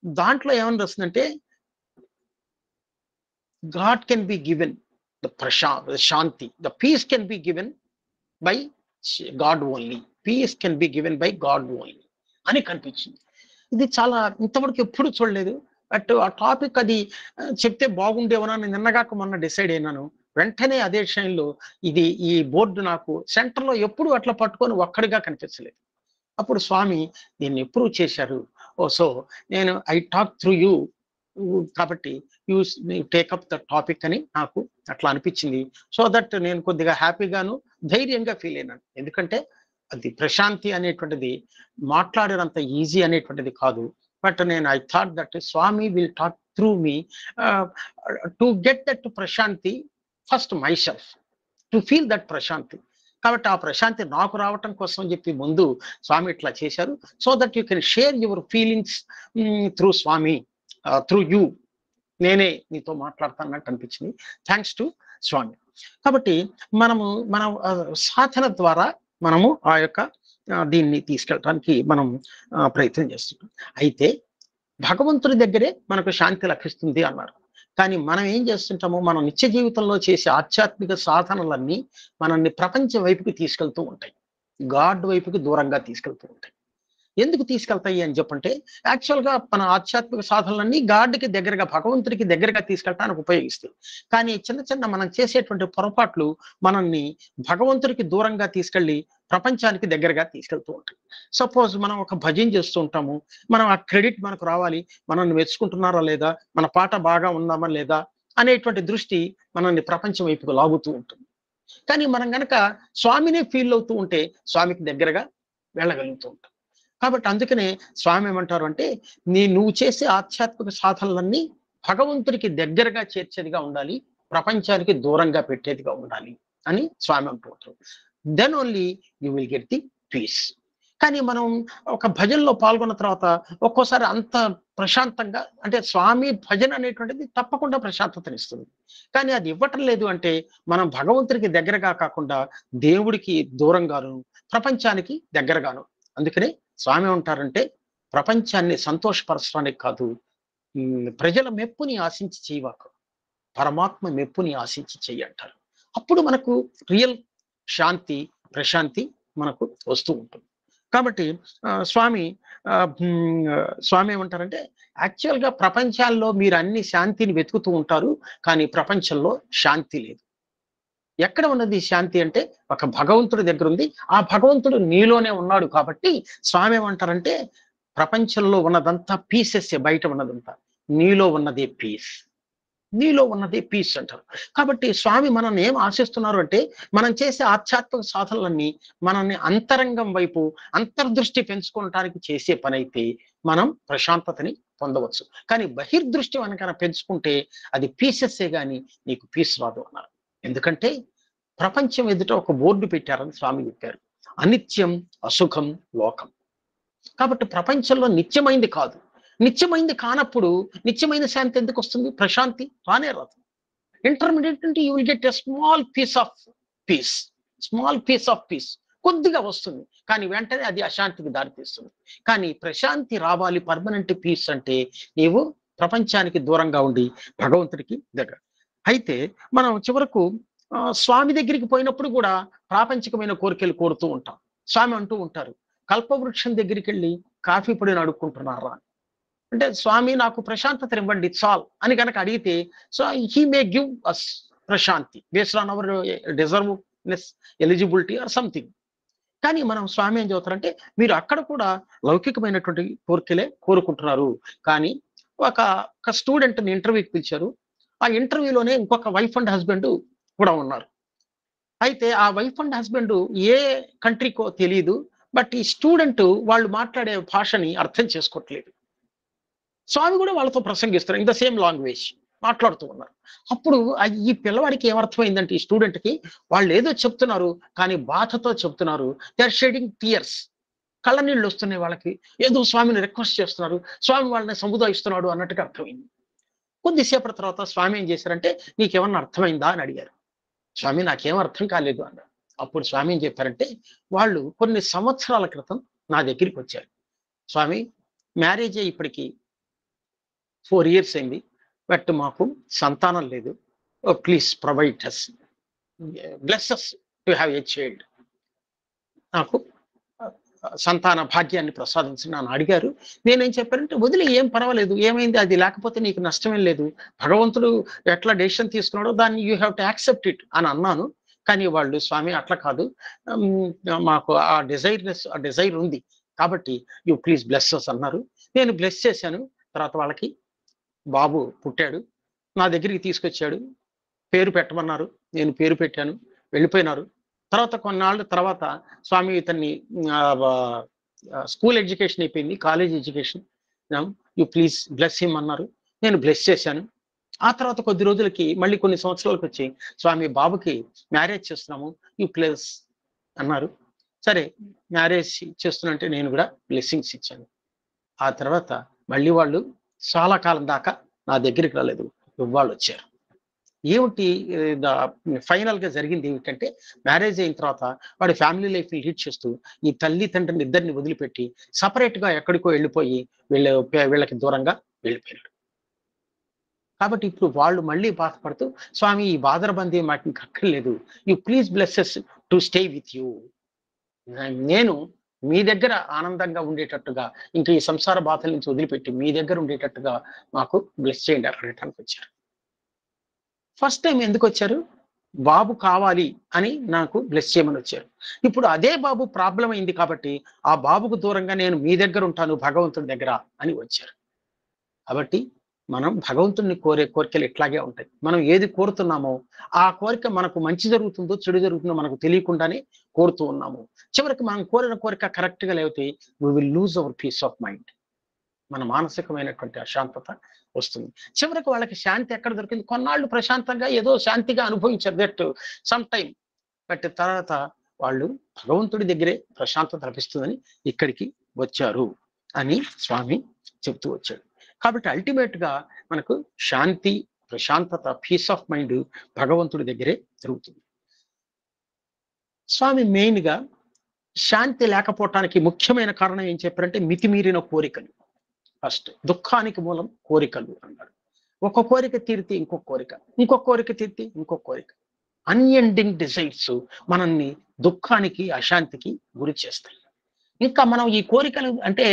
దాంట్లో ఏమని రాసిందంటే God can be given shanti. The peace can be given by God only. Peace can be given by God only అని కనిపించింది. ఇది చాలా ఇంతవరకు ఎప్పుడు చూడలేదు. బట్ ఆ టాపిక్ అది చెప్తే బాగుండేమోనని నిన్నగాక మొన్న డిసైడ్ అయినాను. వెంటనే అదే క్షణంలో ఈ బోర్డు నాకు సెంటర్‌లో ఎప్పుడు అట్లా పట్టుకొని ఒక్కడిగా కనిపించలేదు. అప్పుడు స్వామి దీన్ని అప్రూవ్ చేశారు. ఓహ్! సో నేను ఐ టాక్ త్రూ యూ కాబట్టి టేక్ అప్ ద టాపిక్ అని నాకు అట్లా అనిపించింది. సో దట్ నేను కొద్దిగా హ్యాపీగాను, ధైర్యంగా ఫీల్ అయినాను. ఎందుకంటే అది ప్రశాంతి అనేటువంటిది మాట్లాడినంత ఈజీ అనేటువంటిది కాదు. బట్ నేను I thought that Swami will talk through me to get that prashanti first myself. To feel that prashanti. కాబట్టి ఆ ప్రశాంతి నాకు రావటం కోసం అని చెప్పి ముందు స్వామి ఇట్లా చేశారు. So that you can share your feelings through Swami, through you. నేనే నీతో మాట్లాడుతానన్నట్టు అనిపించింది. Thanks to Swami. కాబట్టి మన సాధన ద్వారా మనము ఆ యొక్క దీన్ని తీసుకెళ్ళటానికి మనం ప్రయత్నం చేస్తున్నాం. అయితే భగవంతుడి దగ్గరే మనకు శాంతి లభిస్తుంది అన్నారు. కానీ మనం ఏం చేస్తుంటాము, మనం నిత్య జీవితంలో చేసే ఆధ్యాత్మిక సాధనలన్నీ మనల్ని ప్రపంచం వైపుకి తీసుకెళ్తూ ఉంటాయి. గాడ్ వైపుకి దూరంగా తీసుకెళ్తూ ఉంటాయి. ఎందుకు తీసుకెళ్తాయి అని చెప్పంటే, యాక్చువల్‌గా మన ఆధ్యాత్మిక సాధనలన్నీ గాడ్‌కి దగ్గరగా, భగవంతుడికి దగ్గరగా తీసుకెళ్ళటానికి ఉపయోగిస్తాయి. కానీ చిన్న చిన్న మనం చేసేటువంటి పొరపాట్లు మనల్ని భగవంతుడికి దూరంగా తీసుకెళ్ళి ప్రపంచానికి దగ్గరగా తీసుకెళ్తూ ఉంటాయి. సపోజ్ మనం ఒక భజన చేస్తూ ఉంటాము. మనం ఆ క్రెడిట్ మనకు రావాలి. మనల్ని మెచ్చుకుంటున్నారా లేదా? మన పాట బాగా ఉందామా లేదా? అనేటువంటి దృష్టి మనల్ని ప్రపంచం వైపుకు లాగుతూ ఉంటుంది. కానీ మనం గనక స్వామినే ఫీల్ అవుతూ ఉంటే స్వామికి దగ్గరగా వెళ్ళగలుగుతూ ఉంటాం. కాబట్టి అందుకనే స్వామి ఏమంటారు అంటే, నువ్వు చేసే ఆధ్యాత్మిక సాధనలన్నీ భగవంతుడికి దగ్గరగా చేర్చేదిగా ఉండాలి. ప్రపంచానికి దూరంగా పెట్టేదిగా ఉండాలి అని స్వామి అంటూ ఉంటారు. Then only you will get the peace. కానీ మనం ఒక భజనలో పాల్గొన్న తర్వాత ఒక్కోసారి అంత ప్రశాంతంగా అంటే స్వామి భజన అనేటువంటిది తప్పకుండా ప్రశాంతతనిస్తుంది. కానీ అది ఇవ్వటం లేదు అంటే మనం భగవంతుడికి దగ్గరగా కాకుండా దేవుడికి దూరంగాను, ప్రపంచానికి దగ్గరగాను. అందుకనే స్వామి ఏమంటారంటే ప్రపంచాన్ని సంతోషపరచడానికి కాదు, ప్రజల మెప్పుని ఆశించి చేయవాకు, పరమాత్మ మెప్పుని ఆశించి చెయ్యి అంటారు. అప్పుడు మనకు రియల్ శాంతి, ప్రశాంతి మనకు వస్తూ ఉంటుంది. కాబట్టి స్వామి ఏమంటారంటే యాక్చువల్‌గా ప్రపంచాల్లో మీరు అన్ని శాంతిని వెతుకుతూ ఉంటారు. కానీ ప్రపంచంలో శాంతి లేదు. ఎక్కడ ఉన్నది శాంతి అంటే ఒక భగవంతుడి దగ్గర ఉంది. ఆ భగవంతుడు నీలోనే ఉన్నాడు కాబట్టి స్వామి ఏమంటారంటే ప్రపంచంలో ఉన్నదంతా పీసెస్సే, బయట ఉన్నదంతా. నీలో ఉన్నదే పీస్. నీలో ఉన్నదే పీస్ అంటారు. కాబట్టి స్వామి మనల్ని ఏం ఆశిస్తున్నారు అంటే, మనం చేసే ఆధ్యాత్మిక సాధనలన్నీ మనల్ని అంతరంగం వైపు అంతర్దృష్టి పెంచుకోవటానికి చేసే పని అయితే మనం ప్రశాంతతని పొందవచ్చు. కానీ బహిర్దృష్టి మనకన పెంచుకుంటే అది పీసెస్సే గాని నీకు పీస్ రాదు అన్నారు. ఎందుకంటే ప్రపంచం ఎదుట ఒక బోర్డు పెట్టారని స్వామి చెప్పారు. అనిత్యం, అసుఖం, లోకం. కాబట్టి ప్రపంచంలో నిత్యమైంది కాదు. నిత్యమైంది కానప్పుడు నిత్యమైన శాంతి ఎందుకు వస్తుంది? ప్రశాంతి రానే రాదు. ఇంటర్మీడియట్ అంటే you will get a small piece of peace. Small piece of peace కొద్దిగా వస్తుంది, కానీ వెంటనే అది అశాంతికి దారితీస్తుంది. కానీ ప్రశాంతి రావాలి, పర్మనెంట్ పీస్ అంటే నీవు ప్రపంచానికి దూరంగా ఉండి భగవంతుడికి దగ్గర. అయితే మనం చివరకు స్వామి దగ్గరికి పోయినప్పుడు కూడా ప్రాపంచికమైన కోరికలు కోరుతూ ఉంటాం. స్వామి అంటూ ఉంటారు, కల్పవృక్షం దగ్గరికి వెళ్ళి కాఫీ పొడిని అడుక్కుంటున్నారా అంటే, స్వామి నాకు ప్రశాంతత ఇవ్వండి చాల్ అని కనుక అడిగితే, so he may give us prashanti based on our deservingness, eligibility or something. కానీ మనం స్వామి ఏం చెబుతారంటే, మీరు అక్కడ కూడా లౌకికమైనటువంటి కోరికలే కోరుకుంటున్నారు. కానీ ఒక స్టూడెంట్ని ఇంటర్వ్యూకి పిలిచారు. ఆ ఇంటర్వ్యూలోనే ఇంకొక వైఫ్ అండ్ హస్బెండ్ కూడా ఉన్నారు. అయితే ఆ వైఫ్ అండ్ హస్బెండ్ ఏ కంట్రీకో తెలియదు. బట్ ఈ స్టూడెంట్ వాళ్ళు మాట్లాడే భాషని అర్థం చేసుకోవట్లేదు. స్వామి కూడా వాళ్ళతో ప్రసంగిస్తారు ఇన్ ద సేమ్ లాంగ్వేజ్ మాట్లాడుతూ ఉన్నారు. అప్పుడు ఈ పిల్లవాడికి ఏమర్థమైందంటే, ఈ స్టూడెంట్కి వాళ్ళు ఏదో చెప్తున్నారు కానీ బాధతో చెప్తున్నారు. They are shedding tears. కళ్ళ నీళ్ళు వస్తున్నాయి వాళ్ళకి. ఏదో స్వామిని రిక్వెస్ట్ చేస్తున్నారు, స్వామి వాళ్ళని సముదాయిస్తున్నాడు అన్నట్టుగా అర్థమైంది. కొద్దిసేపటి తర్వాత స్వామి ఏం చేశారంటే, నీకేమన్నా అర్థమైందా అని అడిగారు. స్వామి నాకేం అర్థం కాలేదు అన్నారు. అప్పుడు స్వామి ఏం చెప్పారంటే, వాళ్ళు కొన్ని సంవత్సరాల క్రితం నా దగ్గరికి వచ్చారు. స్వామి మ్యారేజ్ ఇప్పటికి 4 years అయింది, బట్ మాకు సంతానం లేదు. Please provide us, bless us to have a child. నాకు సంతాన భాగ్యాన్ని ప్రసాదించండి అని అడిగారు. నేనేం చెప్పానంటే, వదిలే ఏం పర్వాలేదు, ఏమైంది, అది లేకపోతే నీకు నష్టమేం లేదు. భగవంతుడు ఎట్లా డెసిషన్ తీసుకున్నాడో దాన్ని you have to accept it అని అన్నాను. కానీ వాళ్ళు, స్వామి అట్లా కాదు, మాకు ఆ డిజైర్ ఉంది కాబట్టి యూ ప్లీజ్ బ్లెస్ అస్ అన్నారు. నేను బ్లెస్ చేశాను. తర్వాత వాళ్ళకి బాబు పుట్టాడు. నా దగ్గరికి తీసుకొచ్చాడు. పేరు పెట్టమన్నారు, నేను పేరు పెట్టాను. వెళ్ళిపోయినారు. తర్వాత కొన్నాళ్ళ తర్వాత స్వామి ఇతన్ని స్కూల్ ఎడ్యుకేషన్ అయిపోయింది, college education, you please bless him అన్నారు. నేను బ్లెస్ చేశాను. ఆ తర్వాత కొద్ది రోజులకి మళ్ళీ కొన్ని సంవత్సరాలకు వచ్చి, స్వామి బాబుకి మ్యారేజ్ చేస్తున్నాము, యూ ప్లీజ్ అన్నారు. సరే మ్యారేజ్ చేస్తున్నంటే నేను కూడా బ్లెస్సింగ్స్ ఇచ్చాను. ఆ తర్వాత మళ్ళీ వాళ్ళు చాలా కాలం దాకా నా దగ్గరికి రాలేదు. వాళ్ళు వచ్చారు. ఏమిటి ఫైనల్ గా జరిగింది ఏమిటంటే, మ్యారేజ్ అయిన తర్వాత వాడి ఫ్యామిలీ లైఫ్ ని లీడ్ చేస్తూ ఈ తల్లి తండ్రిని ఇద్దరిని వదిలిపెట్టి సపరేట్ గా ఎక్కడికో వెళ్ళిపోయి వీళ్ళకి దూరంగా వెళ్ళిపోయాడు. కాబట్టి ఇప్పుడు వాళ్ళు మళ్ళీ బాధపడుతూ, స్వామి ఈ బాదరబందీ మాకు అక్కర్లేదు, you please blesses to stay with you. నేను మీ దగ్గర ఆనందంగా ఉండేటట్టుగా, ఇంకా ఈ సంసార బాధల నుంచి వదిలిపెట్టి మీ దగ్గర ఉండేటట్టుగా మాకు బ్లెస్ చేయండి అడగటానికి వచ్చారు. ఫస్ట్ టైం ఎందుకు వచ్చారు? బాబు కావాలి అని నాకు బ్లెస్ చేయమని వచ్చారు. ఇప్పుడు అదే బాబు ప్రాబ్లం అయింది కాబట్టి ఆ బాబుకు దూరంగా నేను మీ దగ్గర ఉంటాను భగవంతుడి దగ్గర అని వచ్చారు. కాబట్టి మనం భగవంతుడిని కోరే కోరికలు ఇట్లాగే ఉంటాయి. మనం ఏది కోరుతున్నామో ఆ కోరిక మనకు మంచి జరుగుతుందో చెడు జరుగుతుందో మనకు తెలియకుండానే కోరుతూ ఉన్నాము. చివరికి మనం కోరిన కోరిక కరెక్ట్గా లేకపోతే we will lose our peace of mind. మన మానసికమైనటువంటి అశాంతత వస్తుంది. చివరికి వాళ్ళకి శాంతి ఎక్కడ దొరికింది? కొన్నాళ్ళు ప్రశాంతంగా ఏదో శాంతిగా అనుభవించారు దట్ సమ్ టైం. బట్ తర్వాత వాళ్ళు భగవంతుడి దగ్గరే ప్రశాంతత లభిస్తుందని ఇక్కడికి వచ్చారు అని స్వామి చెప్తూ వచ్చాడు. కాబట్టి అల్టిమేట్ గా మనకు శాంతి, ప్రశాంతత, పీస్ ఆఫ్ మైండ్ భగవంతుడి దగ్గరే జరుగుతుంది. స్వామి మెయిన్ గా శాంతి లేకపోవటానికి ముఖ్యమైన కారణం ఏం చెప్పారంటే, మితిమీరిన కోరికలు. ఫస్ట్ దుఃఖానికి మూలం కోరికలు అన్నాడు. ఒక కోరిక తీరితే ఇంకొక కోరిక, ఇంకొక కోరిక తీరితే ఇంకొక కోరిక. అన్ఎండింగ్ డిజైర్స్ మనల్ని దుఃఖానికి, అశాంతికి గురి చేస్తాయి. ఇంకా మనం ఈ కోరికలు అంటే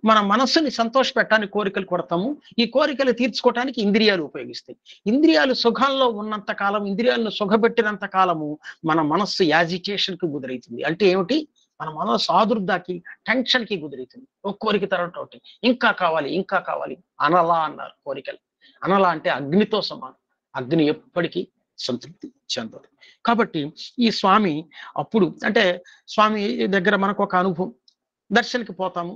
మన మనస్సుని సంతోష పెట్టడానికి కోరికలు కొడతాము. ఈ కోరికలు తీర్చుకోవటానికి ఇంద్రియాలు ఉపయోగిస్తాయి. ఇంద్రియాలు సుఖంలో ఉన్నంత కాలం, ఇంద్రియాలను సుఖపెట్టినంత కాలము మన మనస్సు యాజిటేషన్ కి గురవుతుంది. అంటే ఏమిటి? మన మనస్సు ఆదుర్దాకి, టెన్షన్ కి గురవుతుంది. ఒక కోరిక తర్వాత ఒకటి, ఇంకా కావాలి ఇంకా కావాలి. అనలా అన్నారు కోరికలు. అనలా అంటే అగ్నితో సమానం. అగ్ని ఎప్పటికీ సంతృప్తి చెందదు. కాబట్టి ఈ స్వామి అప్పుడు అంటే స్వామి దగ్గర మనకు ఒక అనుభవం. దర్శనకి పోతాము,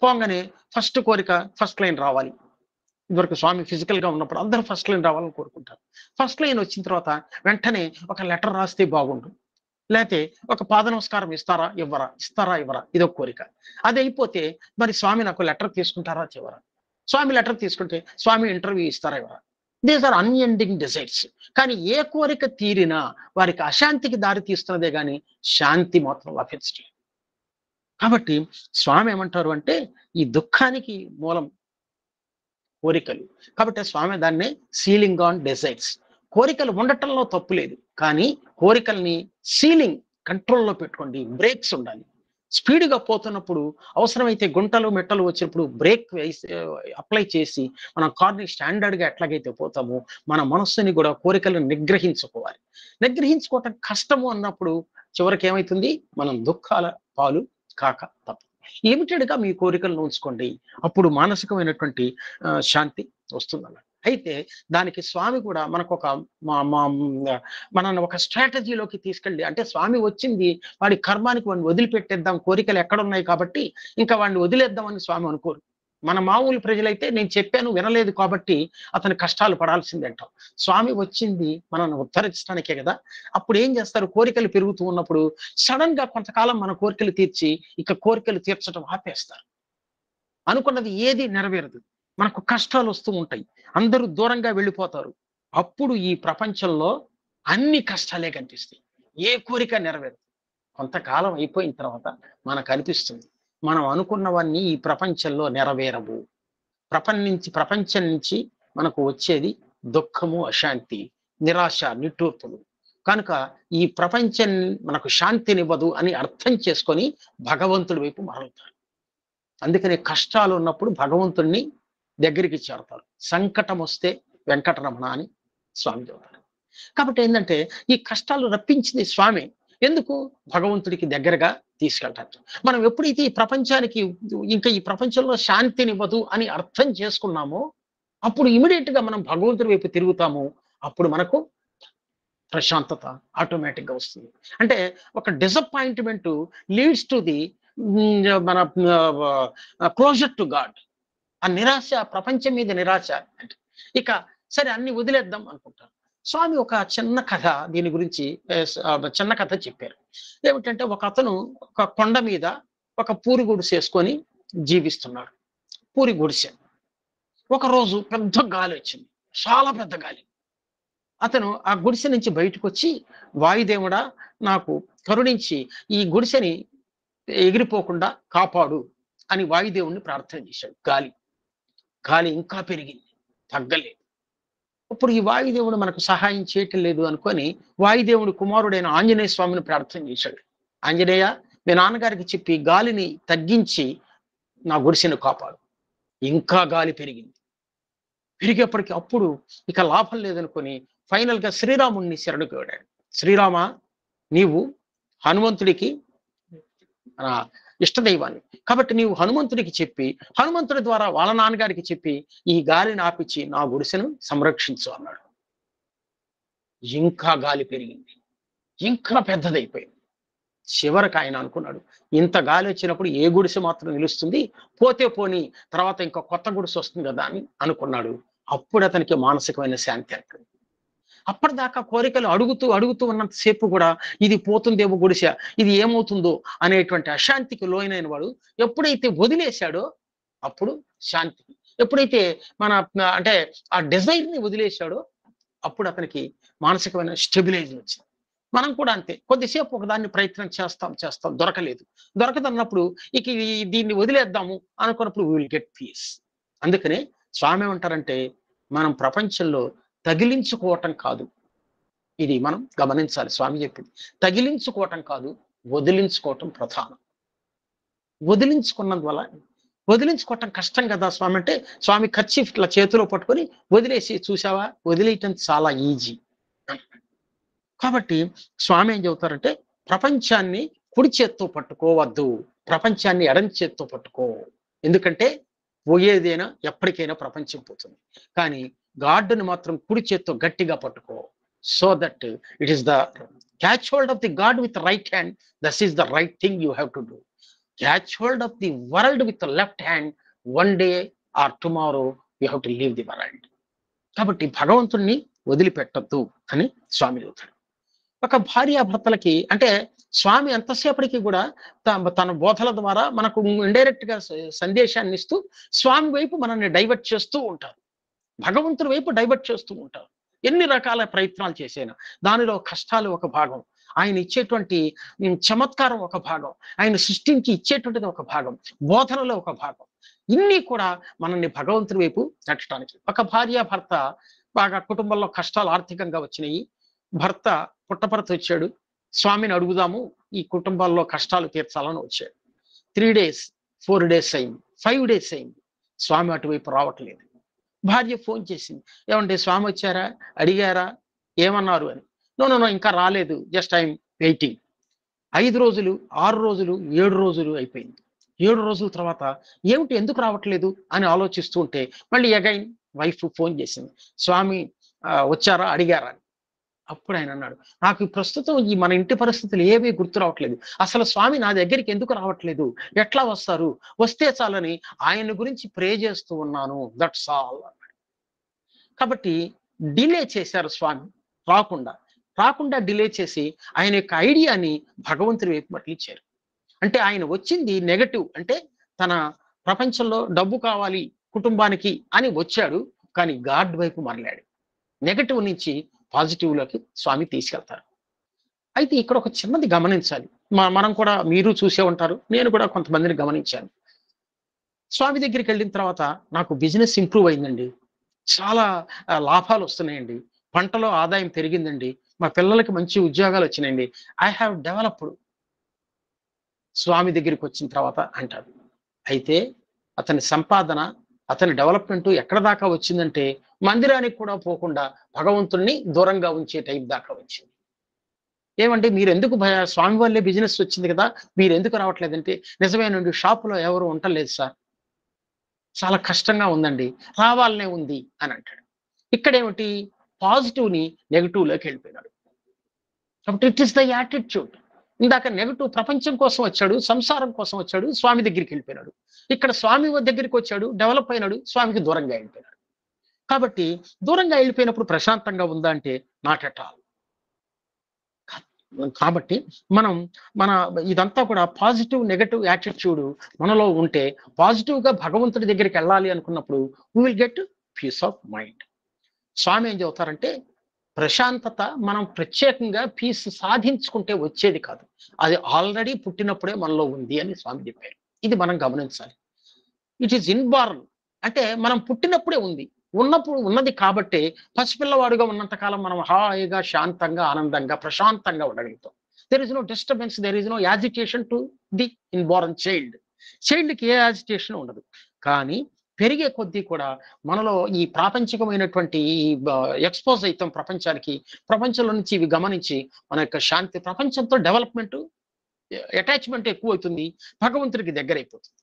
పోగానే ఫస్ట్ కోరిక ఫస్ట్ లైన్ రావాలి. ఇదివరకు స్వామి ఫిజికల్ గా ఉన్నప్పుడు అందరూ ఫస్ట్ లైన్ రావాలని కోరుకుంటారు. ఫస్ట్ లైన్ వచ్చిన తర్వాత వెంటనే ఒక లెటర్ రాస్తే బాగుండు, లేకపోతే ఒక పాద నమస్కారం ఇస్తారా ఇవ్వరా, ఇస్తారా ఇవ్వరా, ఇదొక కోరిక. అది అయిపోతే మరి స్వామి నాకు లెటర్ తీసుకుంటారా చివరా, స్వామి లెటర్ తీసుకుంటే స్వామి ఇంటర్వ్యూ ఇస్తారా ఇవ్వరా. These are unending desires. కానీ ఏ కోరిక తీరినా వారికి అశాంతికి దారి తీస్తున్నదే కానీ శాంతి మాత్రం లభించట్లేదు. కాబట్టి స్వామి ఏమంటారు అంటే ఈ దుఃఖానికి మూలం కోరికలు. కాబట్టి స్వామి దాన్ని సీలింగ్ ఆన్ డిజైర్స్. కోరికలు ఉండటంలో తప్పు లేదు, కానీ కోరికల్ని సీలింగ్ కంట్రోల్లో పెట్టుకోండి. బ్రేక్స్ ఉండాలి. స్పీడ్గా పోతున్నప్పుడు అవసరమైతే గుంటలు మెట్టలు వచ్చినప్పుడు బ్రేక్ వేసి అప్లై చేసి మనం కార్ని స్టాండర్డ్గా ఎట్లాగైతే పోతామో మన మనస్సుని కూడా కోరికలను నిగ్రహించుకోవాలి. నిగ్రహించుకోవటం కష్టము అన్నప్పుడు చివరికి ఏమవుతుంది, మనం దుఃఖాల పాలు కాక తప్పదు. లిమిటెడ్గా మీ కోరికలను ఉంచుకోండి, అప్పుడు మానసికమైనటువంటి శాంతి వస్తుందన్నమాట. అయితే దానికి స్వామి కూడా మనకు ఒక మనల్ని ఒక స్ట్రాటజీలోకి తీసుకెళ్ళి, అంటే స్వామి వచ్చింది వాడి కర్మానికి వాడిని వదిలిపెట్టేద్దాం, కోరికలు ఎక్కడున్నాయి కాబట్టి ఇంకా వాడిని వదిలేద్దామని స్వామి అనుకోరు. మన మామూలు ప్రజలైతే నేను చెప్పాను వినలేదు కాబట్టి అతని కష్టాలు పడాల్సిందే అంటాం. స్వామి వచ్చింది మనల్ని ఉద్ధరించడానికే కదా. అప్పుడు ఏం చేస్తారు, కోరికలు పెరుగుతూ ఉన్నప్పుడు సడన్ గా కొంతకాలం మన కోరికలు తీర్చి ఇక కోరికలు తీర్చడం ఆపేస్తారు. అనుకున్నది ఏది నెరవేరదు, మనకు కష్టాలు వస్తూ ఉంటాయి, అందరూ దూరంగా వెళ్ళిపోతారు. అప్పుడు ఈ ప్రపంచంలో అన్ని కష్టాలే కనిపిస్తాయి, ఏ కోరిక నెరవేరదు. కొంతకాలం అయిపోయిన తర్వాత మనకు అనిపిస్తుంది మనం అనుకున్నవన్నీ ఈ ప్రపంచంలో నెరవేరవు. ప్రపంచం నుంచి మనకు వచ్చేది దుఃఖము, అశాంతి, నిరాశ, నిట్టూర్పులు. కనుక ఈ ప్రపంచం మనకు శాంతినివ్వదు అని అర్థం చేసుకొని భగవంతుడి వైపు మరలుతారు. అందుకని కష్టాలు ఉన్నప్పుడు భగవంతుణ్ణి దగ్గరికి చేరతారు. సంకటం వస్తే వెంకటరమణ అని స్వామి చెబుతారు. కాబట్టి ఏంటంటే ఈ కష్టాలు రప్పించింది స్వామి. ఎందుకు, భగవంతుడికి దగ్గరగా తీసుకెళ్ళటానికి. మనం ఎప్పుడైతే ఈ ప్రపంచానికి ఇంకా ఈ ప్రపంచంలో శాంతినివ్వదు అని అర్థం చేసుకున్నామో అప్పుడు ఇమీడియట్ గా మనం భగవంతుడి వైపు తిరుగుతాము. అప్పుడు మనకు ప్రశాంతత ఆటోమేటిక్ గా వస్తుంది. అంటే ఒక డిసప్పాయింట్మెంట్ లీడ్స్ టు ది మన క్లోజర్ టు గాడ్. ఆ నిరాశ, ప్రపంచం మీద నిరాశ. ఇక సరే అన్ని వదిలేద్దాం అనుకుంటారు. స్వామి ఒక చిన్న కథ దీని గురించి చిన్న కథ చెప్పారు. ఏమిటంటే ఒక అతను ఒక కొండ మీద ఒక పూరి గుడిసె వేసుకొని జీవిస్తున్నాడు. పూరి గుడిసె. ఒకరోజు పెద్ద గాలి వచ్చింది, చాలా పెద్ద గాలి. అతను ఆ గుడిసె నుంచి బయటకు వచ్చి, వాయుదేవుడా నాకు కరుణించి ఈ గుడిసెని ఎగిరిపోకుండా కాపాడు అని వాయుదేవుణ్ణి ప్రార్థన చేశాడు. గాలి ఇంకా పెరిగింది, తగ్గలేదు. ఇప్పుడు ఈ వాయుదేవుడు మనకు సహాయం చేయటం లేదు అనుకొని వాయుదేవుడి కుమారుడైన ఆంజనేయ స్వామిని ప్రార్థన చేశాడు. ఆంజనేయ, మీ నాన్నగారికి చెప్పి గాలిని తగ్గించి నా గుడిసెను కాపాడు. ఇంకా గాలి పెరిగింది. పెరిగేప్పటికీ అప్పుడు ఇక లాభం లేదనుకొని ఫైనల్ గా శ్రీరాముడిని శరణుకు వేడాడు. శ్రీరామ, నీవు హనుమంతుడికి ఇష్టదైవాన్ని కాబట్టి నీవు హనుమంతుడికి చెప్పి హనుమంతుడి ద్వారా వాళ్ళ నాన్నగారికి చెప్పి ఈ గాలిని ఆపిచ్చి నా గుడిసెను సంరక్షించు అన్నాడు. ఇంకా గాలి పెరిగింది, ఇంకా పెద్దదైపోయింది. చివరికి ఆయన అనుకున్నాడు, ఇంత గాలి వచ్చినప్పుడు ఏ గుడిసె మాత్రం నిలుస్తుంది, పోతే పోని తర్వాత ఇంకా కొత్త గుడిసె వస్తుంది కదా అని అనుకున్నాడు. అప్పుడు అతనికి మానసికమైన శాంతి అర్థం. అప్పటిదాకా కోరికలు అడుగుతూ ఉన్నంతసేపు కూడా ఇది పోతుందేమో గుడిసె, ఇది ఏమవుతుందో అనేటువంటి అశాంతికి లోనైన వాడు ఎప్పుడైతే వదిలేశాడో అప్పుడు శాంతి. ఎప్పుడైతే అంటే ఆ డిజైర్ ని వదిలేశాడో అప్పుడు అతనికి మానసికమైన స్టెబిలైజేషన్ వచ్చింది. మనం కూడా అంతే, కొద్దిసేపు ఒకదాన్ని ప్రయత్నం చేస్తాం దొరకదన్నప్పుడు ఇక దీన్ని వదిలేద్దాము అనుకున్నప్పుడు విల్ గెట్ పీస్. అందుకనే స్వామి ఏమంటారంటే మనం ప్రపంచంలో తగిలించుకోవటం కాదు, ఇది మనం గమనించాలి. స్వామి చెప్పింది తగిలించుకోవటం కాదు, వదిలించుకోవటం ప్రధానం. వదిలించుకోవటం కష్టం కదా స్వామి అంటే, స్వామి కర్చీఫ్ ఇట్లా చేతిలో పట్టుకొని వదిలేసి చూసావా, వదిలేయటం చాలా ఈజీ. కాబట్టి స్వామి ఏం చెబుతారంటే ప్రపంచాన్ని కుడి చేత్తో పట్టుకోవద్దు, ప్రపంచాన్ని ఎడం చేత్తో పట్టుకో. ఎందుకంటే పోయేదైనా ఎప్పటికైనా ప్రపంచం పోతుంది, కానీ గాడ్ని మాత్రం కుడి చేత్తో గట్టిగా పట్టుకో. So that it is the catch hold of the God with right hand, thus is the right thing you have to do. Catch hold of the world with left hand, one day or tomorrow you have to leave the world. కాబట్టి భగవంతుణ్ణి వదిలిపెట్టద్దు అని స్వామి చెబుతాడు. ఒక భార్యాభర్తలకి అంటే స్వామి ఎంతసేపటికి కూడా తన బోధల ద్వారా మనకు ఇండైరెక్ట్ గా సందేశాన్ని ఇస్తూ స్వామి వైపు మనల్ని డైవర్ట్ చేస్తూ ఉంటారు, భగవంతుని వైపు డైవర్ట్ చేస్తూ ఉంటారు. ఎన్ని రకాల ప్రయత్నాలు చేసేనా దానిలో కష్టాలు ఒక భాగం, ఆయన ఇచ్చేటువంటి చమత్కారం ఒక భాగం, ఆయన సృష్టించి ఇచ్చేటువంటిది ఒక భాగం, బోధనలో ఒక భాగం. ఇన్ని కూడా మనల్ని భగవంతుని వైపు నచ్చడానికి. ఒక భార్య భర్త బాగా కుటుంబంలో కష్టాలు ఆర్థికంగా వచ్చినాయి, భర్త పుట్టపరత వచ్చాడు, స్వామిని అడుగుదాము ఈ కుటుంబాల్లో కష్టాలు తీర్చాలని వచ్చాడు. 3 days 4 days అయింది, 5 days అయింది, స్వామి అటువైపు రావట్లేదు. భార్య ఫోన్ చేసింది, ఏమంటే స్వామి వచ్చారా, అడిగారా, ఏమన్నారు అని. నో ఇంకా రాలేదు, జస్ట్ ఐఎమ్ వెయిటింగ్. 5 రోజులు 6 రోజులు 7 రోజులు అయిపోయింది. 7 రోజుల తర్వాత ఏమిటి ఎందుకు రావట్లేదు అని ఆలోచిస్తూ ఉంటే మళ్ళీ అగైన్ వైఫ్ ఫోన్ చేసింది, స్వామి వచ్చారా అడిగారా అని. అప్పుడు ఆయన అన్నాడు, నాకు ప్రస్తుతం ఈ మన ఇంటి పరిస్థితులు ఏవీ గుర్తు రావట్లేదు, అసలు స్వామి నా దగ్గరికి ఎందుకు రావట్లేదు, ఎట్లా వస్తారు, వస్తే చాలని ఆయన గురించి ప్రే చేస్తూ ఉన్నాను, దట్స్ ఆల్ అన్నాడు. కాబట్టి డిలే చేశారు స్వామి, రాకుండా డిలే చేసి ఆయన యొక్క ఐడియాని భగవంతుడి వైపు మళ్ళించారు. అంటే ఆయన వచ్చింది నెగటివ్, అంటే తన ప్రపంచంలో డబ్బు కావాలి కుటుంబానికి అని వచ్చాడు, కానీ గాడ్ వైపు మరలాడు. నెగటివ్ నుంచి పాజిటివ్లోకి స్వామి తీసుకెళ్తారు. అయితే ఇక్కడ ఒక చిన్నది గమనించాలి, మనం కూడా మీరు చూసే ఉంటారు, నేను కూడా కొంతమందిని గమనించాను. స్వామి దగ్గరికి వెళ్ళిన తర్వాత నాకు బిజినెస్ ఇంప్రూవ్ అయిందండి, చాలా లాభాలు వస్తున్నాయండి, పంటలో ఆదాయం పెరిగిందండి, మా పిల్లలకి మంచి ఉద్యోగాలు వచ్చినాయండి, ఐ హ్యావ్ డెవలప్డ్. స్వామి దగ్గరికి వచ్చిన తర్వాత అంటారు. అయితే అతని సంపాదన, అతని డెవలప్మెంట్ ఎక్కడ దాకా వచ్చిందంటే మందిరానికి కూడా పోకుండా భగవంతుణ్ణి దూరంగా ఉంచే టైప్ దాకా వచ్చింది. ఏమంటే మీరు ఎందుకు స్వామి వల్లే బిజినెస్ వచ్చింది కదా, మీరు ఎందుకు రావట్లేదంటే నిజమేనండి, షాపులో ఎవరు ఉండలేదు సార్, చాలా కష్టంగా ఉందండి, రావాలనే ఉంది అని అంటాడు. ఇక్కడేమిటి, పాజిటివ్ని నెగిటివ్లోకి వెళ్ళిపోయినాడు. కాబట్టి ఇట్ ఈస్ ద యాటిట్యూడ్. ఇందాక నెగిటివ్ ప్రపంచం కోసం వచ్చాడు, సంసారం కోసం వచ్చాడు, స్వామి దగ్గరికి వెళ్ళిపోయినాడు. ఇక్కడ స్వామి దగ్గరికి వచ్చాడు, డెవలప్ అయినాడు, స్వామికి దూరంగా వెళ్ళిపోయినాడు. కాబట్టి దూరంగా వెళ్ళిపోయినప్పుడు ప్రశాంతంగా ఉందా అంటే నాట్ ఎట్ ఆల్. కాబట్టి మన ఇదంతా కూడా పాజిటివ్ నెగటివ్ యాటిట్యూడ్ మనలో ఉంటే, పాజిటివ్గా భగవంతుడి దగ్గరికి వెళ్ళాలి అనుకున్నప్పుడు we will get peace of mind. Swami ఏం చెబుతారంటే ప్రశాంతత మనం ప్రత్యేకంగా పీస్ సాధించుకుంటే వచ్చేది కాదు, అది ఆల్రెడీ పుట్టినప్పుడే మనలో ఉంది అని స్వామి చెప్పారు. ఇది మనం గమనించాలి. ఇట్ ఈస్ ఇన్బార్న్, అంటే మనం పుట్టినప్పుడే ఉంది, ఉన్నది కాబట్టి పసిపిల్లవాడుగా ఉన్నంతకాలం మనం హాయిగా శాంతంగా ఆనందంగా ప్రశాంతంగా ఉండగలుగుతాం. There is no disturbance, there is no agitation to the inborn child. చైల్డ్కి ఏ యాజిటేషన్ ఉండదు. కానీ పెరిగే కొద్దీ కూడా మనలో ఈ ప్రాపంచికమైనటువంటి ఎక్స్పోజ్ అవుతాం ప్రపంచానికి, ప్రపంచంలో నుంచి ఇవి గమనించి మన యొక్క శాంతి, ప్రపంచంతో డెవలప్మెంట్ అటాచ్మెంట్ ఎక్కువ అవుతుంది, భగవంతుడికి దగ్గర అయిపోతుంది.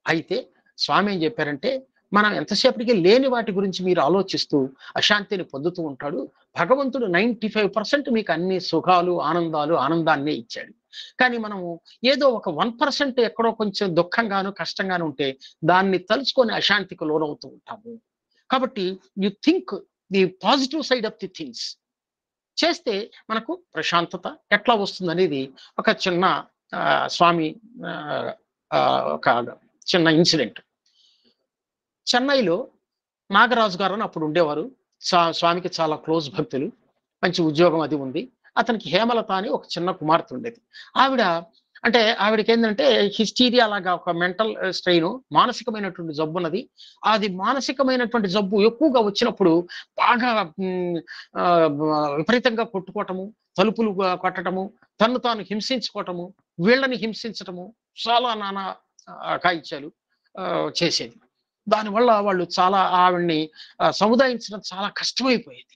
అయితే స్వామి ఏం చెప్పారంటే మనం ఎంతసేపటికి లేని వాటి గురించి మీరు ఆలోచిస్తూ అశాంతిని పొందుతూ ఉంటాడు, భగవంతుడు 95% మీకు అన్ని సుఖాలు ఆనందాన్ని ఇచ్చాడు. కానీ మనము ఏదో ఒక 1% ఎక్కడో కొంచెం దుఃఖంగాను కష్టంగాను ఉంటే దాన్ని తలుచుకొని అశాంతికి లోనవుతూ ఉంటాము. కాబట్టి you think the positive side of the things చేస్తే మనకు ప్రశాంతత ఎట్లా వస్తుంది అనేది ఒక చిన్న స్వామి ఒక చిన్న ఇన్సిడెంట్. చెన్నైలో నాగరాజు గారు అని అప్పుడు ఉండేవారు, స్వామికి చాలా క్లోజ్ భక్తులు, మంచి ఉద్యోగం అది ఉంది. అతనికి హేమలత అని ఒక చిన్న కుమార్తె ఉండేది. ఆవిడకి ఏంటంటే హిస్టీరియా లాగా ఒక మెంటల్ స్ట్రెయిన్, మానసికమైనటువంటి జబ్బు ఉన్నది. అది మానసికమైనటువంటి జబ్బు ఎక్కువగా వచ్చినప్పుడు బాగా విపరీతంగా కొట్టుకోవటము, తలుపులు కొట్టడము, తను తాను హింసించుకోవటము, వీళ్ళని హింసించటము, చాలా నానా కాయిత్యాలు చేసేది. దానివల్ల వాళ్ళు చాలా ఆవిడ్ని సముదాయించడం చాలా కష్టమైపోయేది.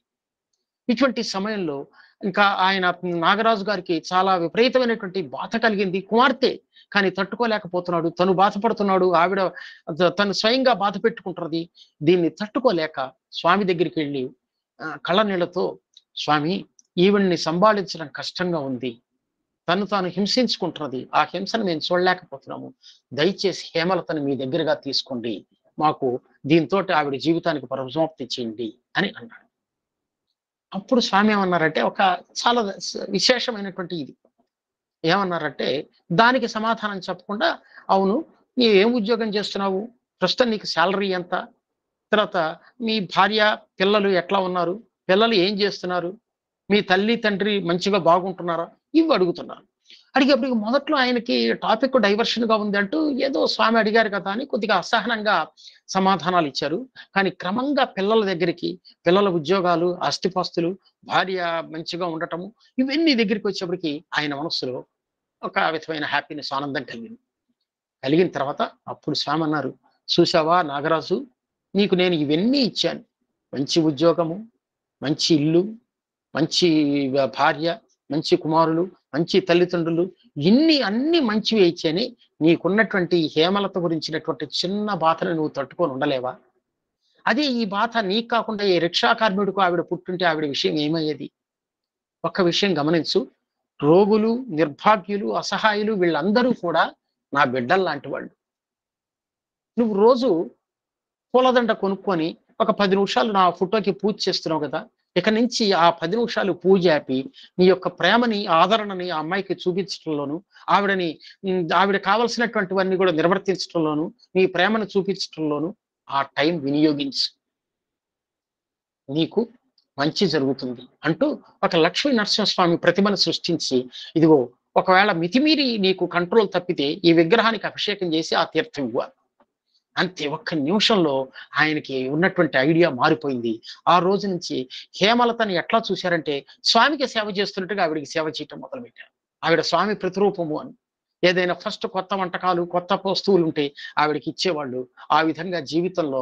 ఇటువంటి సమయంలో ఇంకా ఆయన నాగరాజు గారికి చాలా విపరీతమైనటువంటి బాధ కలిగింది. కుమార్తె కానీ తట్టుకోలేకపోతున్నాడు. తను బాధపడుతున్నాడు. ఆవిడ తను స్వయంగా బాధ పెట్టుకుంటున్నది. దీన్ని తట్టుకోలేక స్వామి దగ్గరికి వెళ్ళి కళ్ళ నీళ్లతో, స్వామి, ఈవిడ్ని సంభాళించడం కష్టంగా ఉంది. తను తాను హింసించుకుంటున్నది. ఆ హింసను మేము చూడలేకపోతున్నాము. దయచేసి హేమలతను మీ దగ్గరగా తీసుకోండి. మాకు దీంతో ఆవిడ జీవితానికి పరిసమాప్తి చేయండి అని అన్నాడు. అప్పుడు స్వామి ఏమన్నారంటే, ఒక చాలా విశేషమైనటువంటి ఇది ఏమన్నారంటే, దానికి సమాధానం చెప్పకుండా, అవును, నీవు ఏం ఉద్యోగం చేస్తున్నావు, ప్రస్తుతం నీకు శాలరీ ఎంత, తర్వాత మీ భార్య పిల్లలు ఎట్లా ఉన్నారు, పిల్లలు ఏం చేస్తున్నారు, మీ తల్లి తండ్రి మంచిగా బాగుంటున్నారా, ఇవి అడుగుతున్నారు. అడిగేప్పుడు మొదట్లో ఆయనకి టాపిక్ డైవర్షన్ గా ఉంది అంటూ ఏదో స్వామి అడిగారు కదా అని కొద్దిగా అసహనంగా సమాధానాలు ఇచ్చారు. కానీ క్రమంగా పిల్లల దగ్గరికి, పిల్లల ఉద్యోగాలు, ఆస్తిపాస్తులు, భార్య మంచిగా ఉండటము, ఇవన్నీ దగ్గరికి వచ్చేప్పటికి ఆయన మనస్సులో ఒక విధమైన హ్యాపీనెస్, ఆనందం కలిగింది. కలిగిన తర్వాత అప్పుడు స్వామి అన్నారు, చూసావా నాగరాజు, నీకు నేను ఇవన్నీ ఇచ్చాను. మంచి ఉద్యోగము, మంచి ఇల్లు, మంచి భార్య, మంచి కుమారులు, మంచి తల్లిదండ్రులు, అన్ని మంచివి ఇచ్చాని, నీకున్నటువంటి హేమలత గురించినటువంటి చిన్న బాధను నువ్వు తట్టుకొని ఉండలేవా? అదే ఈ బాధ నీకు కాకుండా ఏ రిక్షా కార్మికుడికి ఆవిడ పుట్టుంటే ఆవిడ విషయం ఏమయ్యేది? ఒక్క విషయం గమనించు, రోగులు, నిర్భాగ్యులు, అసహాయులు వీళ్ళందరూ కూడా నా బిడ్డలు లాంటి వాళ్ళు. నువ్వు రోజు పూలదండ కొనుక్కొని ఒక 10 నిమిషాలు నా ఫోటోకి పూజ చేస్తున్నావు కదా, ఇక నుంచి ఆ 10 నిమిషాలు పూజ ఆపి నీ యొక్క ప్రేమని, ఆదరణని ఆ అమ్మాయికి చూపించడంలోను, ఆవిడ కావలసినటువంటివన్నీ కూడా నిర్వర్తించడంలోను, నీ ప్రేమను చూపించడంలోను ఆ టైం వినియోగించు, నీకు మంచి జరుగుతుంది అంటూ ఒక లక్ష్మీ నరసింహస్వామి ప్రతిమను సృష్టించి, ఇదిగో ఒకవేళ మితిమీరి నీకు కంట్రోల్ తప్పితే ఈ విగ్రహానికి అభిషేకం చేసి ఆ తీర్థం ఇవ్వాలి. అంతే, ఒక్క నిమిషంలో ఆయనకి ఉన్నటువంటి ఐడియా మారిపోయింది. ఆ రోజు నుంచి హేమలతని ఎట్లా చూశారంటే, స్వామికి సేవ చేస్తున్నట్టుగా ఆవిడికి సేవ చేయటం మొదలుపెట్టారు. ఆవిడ స్వామి ప్రతిరూపము అని. ఏదైనా ఫస్ట్ కొత్త వంటకాలు, కొత్త వస్తువులు ఉంటే ఆవిడకి ఇచ్చేవాళ్ళు. ఆ విధంగా జీవితంలో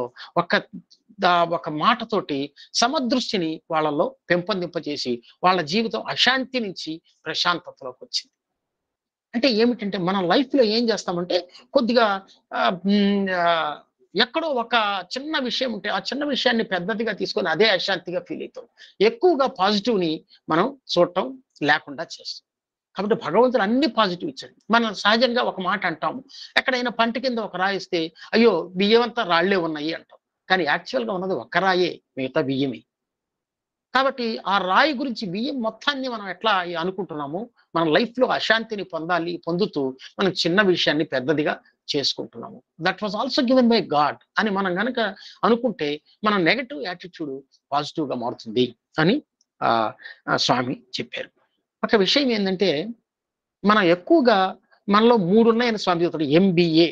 ఒక మాటతోటి సమదృష్టిని వాళ్ళలో పెంపొందింపజేసి వాళ్ళ జీవితం అశాంతి నుంచి ప్రశాంతతలోకి వచ్చింది. అంటే ఏమిటంటే, మనం లైఫ్ లో ఏం చేస్తామంటే కొద్దిగా ఎక్కడో ఒక చిన్న విషయం ఉంటే ఆ చిన్న విషయాన్ని పెద్దదిగా తీసుకొని అదే అశాంతిగా ఫీల్ అవుతాం. ఎక్కువగా పాజిటివ్ ని మనం చూడటం లేకుండా చేస్తాం. కాబట్టి భగవంతుడు అన్ని పాజిటివ్ ఇచ్చాడు. మనం సహజంగా ఒక మాట అంటాము, ఎక్కడైనా పంట కింద ఒక రాయిస్తే అయ్యో బియ్యం అంతా రాళ్లే ఉన్నాయి అంటాం. కానీ యాక్చువల్ గా ఉన్నది ఒక్క రాయే, మిగతా బియ్యమే. కాబట్టి ఆ రాయి గురించి, బియ్యం మొత్తాన్ని మనం ఎట్లా అనుకుంటున్నామో, మన లైఫ్ లో అశాంతిని పొందుతూ మనం చిన్న విషయాన్ని పెద్దదిగా చేసుకుంటున్నాము. That was also given by God అని మనం గనక అనుకుంటే మన నెగటివ్ యాటిట్యూడ్ పాజిటివ్ గా మారుతుంది అని స్వామి చెప్పారు. ఒక విషయం ఏంటంటే, మనం ఎక్కువగా మనలో 3 ఉన్నాయని స్వామి చెప్తాడు. MBA,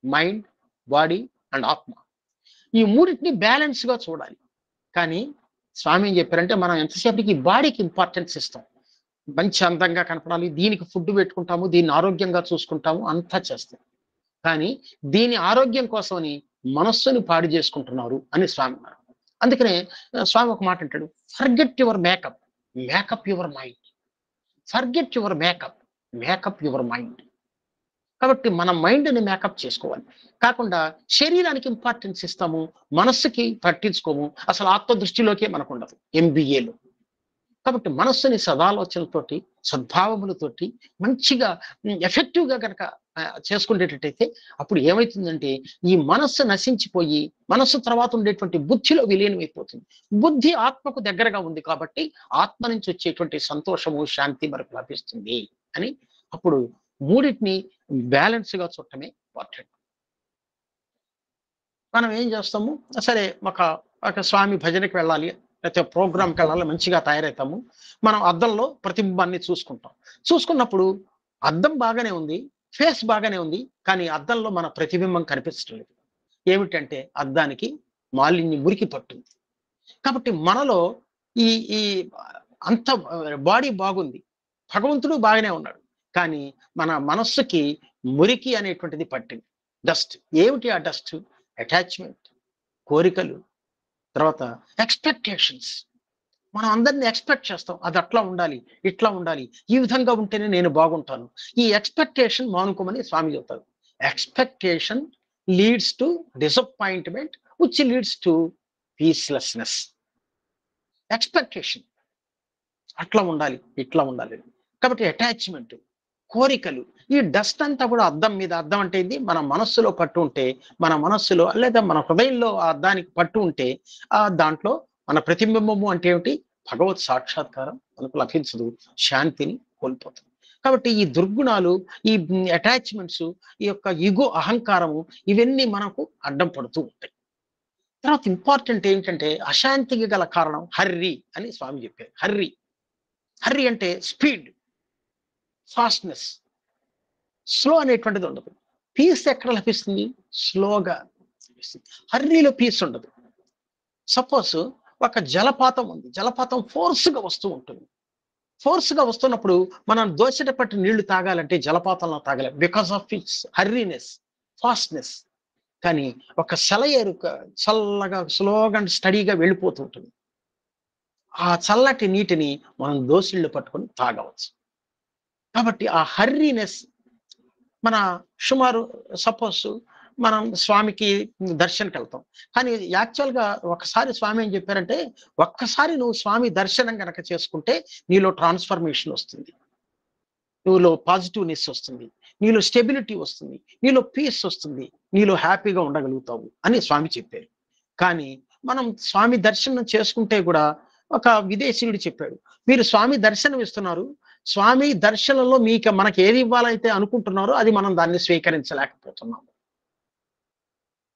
మైండ్, బాడీ అండ్ ఆత్మ. ఈ మూడింటిని బ్యాలెన్స్ గా చూడాలి. కానీ స్వామి ఏం చెప్పారంటే, మనం ఎంతసేపటికి బాడీకి ఇంపార్టెన్స్ ఇస్తాం. మంచి అందంగా కనపడాలి, దీనికి ఫుడ్ పెట్టుకుంటాము, దీన్ని ఆరోగ్యంగా చూసుకుంటాము, అంతా చేస్తాం. కానీ దీని ఆరోగ్యం కోసమని మనస్సుని పాడు చేసుకుంటున్నారు అని స్వామి అన్నారు. అందుకనే స్వామి ఒక మాట అంటాడు, forget your makeup, makeup your mind. Forget your makeup, makeup your mind. కాబట్టి మన మైండ్ని మేకప్ చేసుకోవాలి. కాకుండా శరీరానికి ఇంపార్టెన్స్ ఇస్తాము, మనస్సుకి పట్టించుకోము, అసలు ఆత్మ దృష్టిలోకే మనకు ఉండదు MBAలో. కాబట్టి మనస్సుని సదాలోచనలతోటి, సద్భావములతోటి మంచిగా ఎఫెక్టివ్గా కనుక చేసుకునేటట్టయితే అప్పుడు ఏమవుతుందంటే, ఈ మనస్సు నశించిపోయి మనస్సు తర్వాత ఉండేటువంటి బుద్ధిలో విలీనమైపోతుంది. బుద్ధి ఆత్మకు దగ్గరగా ఉంది కాబట్టి ఆత్మ నుంచి వచ్చేటువంటి సంతోషము, శాంతి మనకు లభిస్తుంది అని. అప్పుడు మూడింటిని బ్యాలెన్స్ గా చూడటమే ఇంపార్టెంట్. మనం ఏం చేస్తాము, సరే ఒక స్వామి భజనకి వెళ్ళాలి, లేకపోతే ప్రోగ్రామ్కి వెళ్ళాలి, మంచిగా తయారవుతాము. మనం అద్దంలో ప్రతిబింబాన్ని చూసుకుంటాం. చూసుకున్నప్పుడు అద్దం బాగానే ఉంది, ఫేస్ బాగానే ఉంది, కానీ అద్దంలో మన ప్రతిబింబం కనిపించడం లేదు. ఏమిటంటే అద్దానికి మురికి పట్టుంది. కాబట్టి మనలో ఈ ఈ అంత బాడీ బాగుంది, భగవంతుడు బాగానే ఉన్నాడు, కానీ మన మనస్సుకి మురికి అనేటువంటిది పట్టింది, డస్ట్. ఏమిటి ఆ డస్ట్? అటాచ్మెంట్, కోరికలు, తర్వాత ఎక్స్పెక్టేషన్స్. మనం అందరిని ఎక్స్పెక్ట్ చేస్తాం, అది అట్లా ఉండాలి, ఇట్లా ఉండాలి, ఈ విధంగా ఉంటేనే నేను బాగుంటాను. ఈ ఎక్స్పెక్టేషన్ మానుకోమని స్వామి చెప్తారు. Expectation leads to disappointment which leads to peacelessness. Expectation అట్లా ఉండాలి, ఇట్లా ఉండాలి. కాబట్టి అటాచ్మెంట్, కోరికలు, ఈ డస్ట్ అంతా కూడా అద్దం మీద, అద్దం అంటే ఇది మన మనస్సులో పట్టు ఉంటే, మన మనస్సులో లేదా మన హృదయంలో ఆ అద్దానికి పట్టు ఉంటే, దాంట్లో మన ప్రతిబింబము అంటే ఏమిటి? భగవత్ సాక్షాత్కారం మనకు లభించదు, శాంతిని కోల్పోతుంది. కాబట్టి ఈ దుర్గుణాలు, ఈ అటాచ్మెంట్స్, ఈ యొక్క ఈగో, అహంకారము, ఇవన్నీ మనకు అడ్డం పడుతూ ఉంటాయి. తర్వాత ఇంపార్టెంట్ ఏంటంటే, అశాంతికి గల కారణం హర్రీ అని స్వామి చెప్పారు. హర్రీ, హర్రీ అంటే స్పీడ్, ఫాస్ట్నెస్. స్లో అనేటువంటిది ఉండదు. పీస్ ఎక్కడ లభిస్తుంది? స్లోగా లభిస్తుంది. హర్రీలో పీస్ ఉండదు. సపోజ్ ఒక జలపాతం ఉంది, జలపాతం ఫోర్స్గా వస్తూ ఉంటుంది. ఫోర్స్గా వస్తున్నప్పుడు మనం దోసెట పట్టి నీళ్లు తాగాలంటే జలపాతంలో తాగలేం, బికాస్ ఆఫ్ ఇట్స్ హర్రీనెస్, ఫాస్ట్నెస్. కానీ ఒక సెలయేరు చల్లగా స్లోగా స్టడీగా వెళ్ళిపోతూ ఉంటుంది. ఆ చల్లటి నీటిని మనం దోసిళ్ళు పట్టుకొని తాగవచ్చు. కాబట్టి ఆ హర్రీనెస్ మన సుమారు సపోజ్ మనం స్వామికి దర్శనకి వెళ్తాం, కానీ యాక్చువల్గా ఒకసారి స్వామి ఏం చెప్పారంటే, ఒక్కసారి నువ్వు స్వామి దర్శనం కనుక చేసుకుంటే నీలో ట్రాన్స్ఫర్మేషన్ వస్తుంది, నీలో పాజిటివ్నెస్ వస్తుంది, నీలో స్టెబిలిటీ వస్తుంది, నీలో పీస్ వస్తుంది, నీలో హ్యాపీగా ఉండగలుగుతావు అని స్వామి చెప్పారు. కానీ మనం స్వామి దర్శనం చేసుకుంటే కూడా, ఒక విదేశీయుడు చెప్పాడు, మీరు స్వామి దర్శనం ఇస్తున్నారు, స్వామి దర్శనంలో మనకి ఏది ఇవ్వాలైతే అనుకుంటున్నారో అది మనం దాన్ని స్వీకరించలేకపోతున్నాము.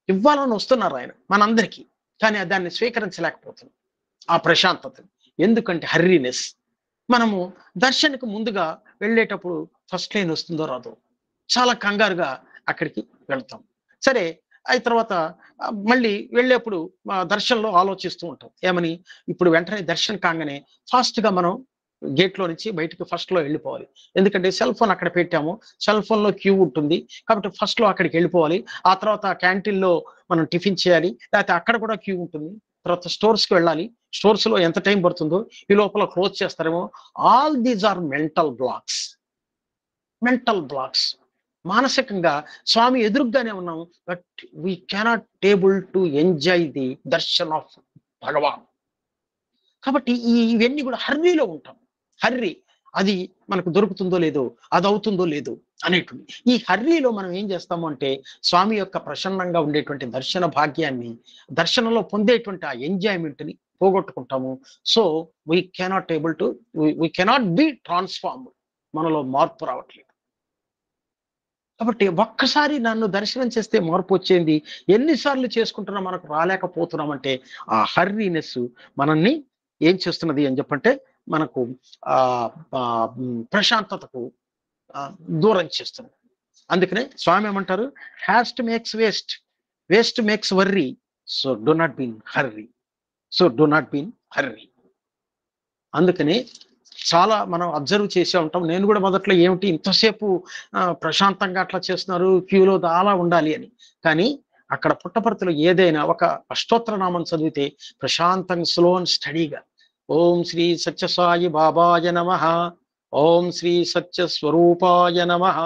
ఇవ్వాలని వస్తున్నారు ఆయన మనందరికీ, కానీ దాన్ని స్వీకరించలేకపోతున్నాం ఆ ప్రశాంతతని. ఎందుకంటే హర్రీనెస్. మనము దర్శనకు ముందుగా వెళ్ళేటప్పుడు ఫస్ట్ లైన్ వస్తుందో రాదో చాలా కంగారుగా అక్కడికి వెళ్తాం. సరే, అయిన తర్వాత మళ్ళీ వెళ్ళేప్పుడు దర్శనంలో ఆలోచిస్తూ ఉంటాం, ఏమని? ఇప్పుడు వెంటనే దర్శనం కాగానే ఫాస్ట్గా మనం గేట్లో నుంచి బయటకు ఫస్ట్లో వెళ్ళిపోవాలి. ఎందుకంటే సెల్ ఫోన్ అక్కడ పెట్టాము, సెల్ ఫోన్లో క్యూ ఉంటుంది, కాబట్టి ఫస్ట్లో అక్కడికి వెళ్ళిపోవాలి. ఆ తర్వాత క్యాంటీన్లో మనం టిఫిన్ చేయాలి, లేకపోతే అక్కడ కూడా క్యూ ఉంటుంది. తర్వాత స్టోర్స్కి వెళ్ళాలి, స్టోర్స్లో ఎంత టైం పడుతుందో, ఈ లోపల క్లోజ్ చేస్తారేమో. All these are mental blocks. Mental blocks. మానసికంగా స్వామి ఎదురుగానే ఉన్నాం, but we cannot able to enjoy the darshan of Bhagavan. కాబట్టి ఇవన్నీ కూడా హర్రీలో ఉంటాం. హర్రీ, అది మనకు దొరుకుతుందో లేదో, అది అవుతుందో లేదో అనేటువంటి ఈ హర్రీలో మనం ఏం చేస్తాము అంటే, స్వామి యొక్క ప్రసన్నంగా ఉండేటువంటి దర్శన భాగ్యాన్ని, దర్శనంలో పొందేటువంటి ఆ ఎంజాయ్మెంట్ ని పోగొట్టుకుంటాము. So we cannot able to, we cannot be transformed. మనలో మార్పు రావట్లేదు. కాబట్టి ఒక్కసారి నన్ను దర్శనం చేస్తే మార్పు వచ్చేది, ఎన్నిసార్లు చేసుకుంటున్నా మనకు రాలేకపోతున్నామంటే, ఆ హర్రీనెస్ మనల్ని ఏం చేస్తున్నది అని చెప్పంటే, మనకు ప్రశాంతతకు దూరం చేస్తుంది. అందుకనే స్వామి ఏమంటారు? Haste makes waste, waste makes worry, so do not be in hurry, so do not be in hurry. అందుకని చాలా మనం అబ్జర్వ్ చేసే ఉంటాం. నేను కూడా మొదట్లో ఏమిటి ఇంతసేపు ప్రశాంతంగా అట్లా చేస్తున్నారు, క్యూలో అలా ఉండాలి అని. కానీ అక్కడ పుట్టపర్తిలో ఏదైనా ఒక అష్టోత్తర నామం చదివితే ప్రశాంతంగా స్లో అండ్ స్టడీగా, ఓం శ్రీ సత్య సాయి బాబాయ నమః, ఓం శ్రీ సత్య స్వరూపాయ నమః,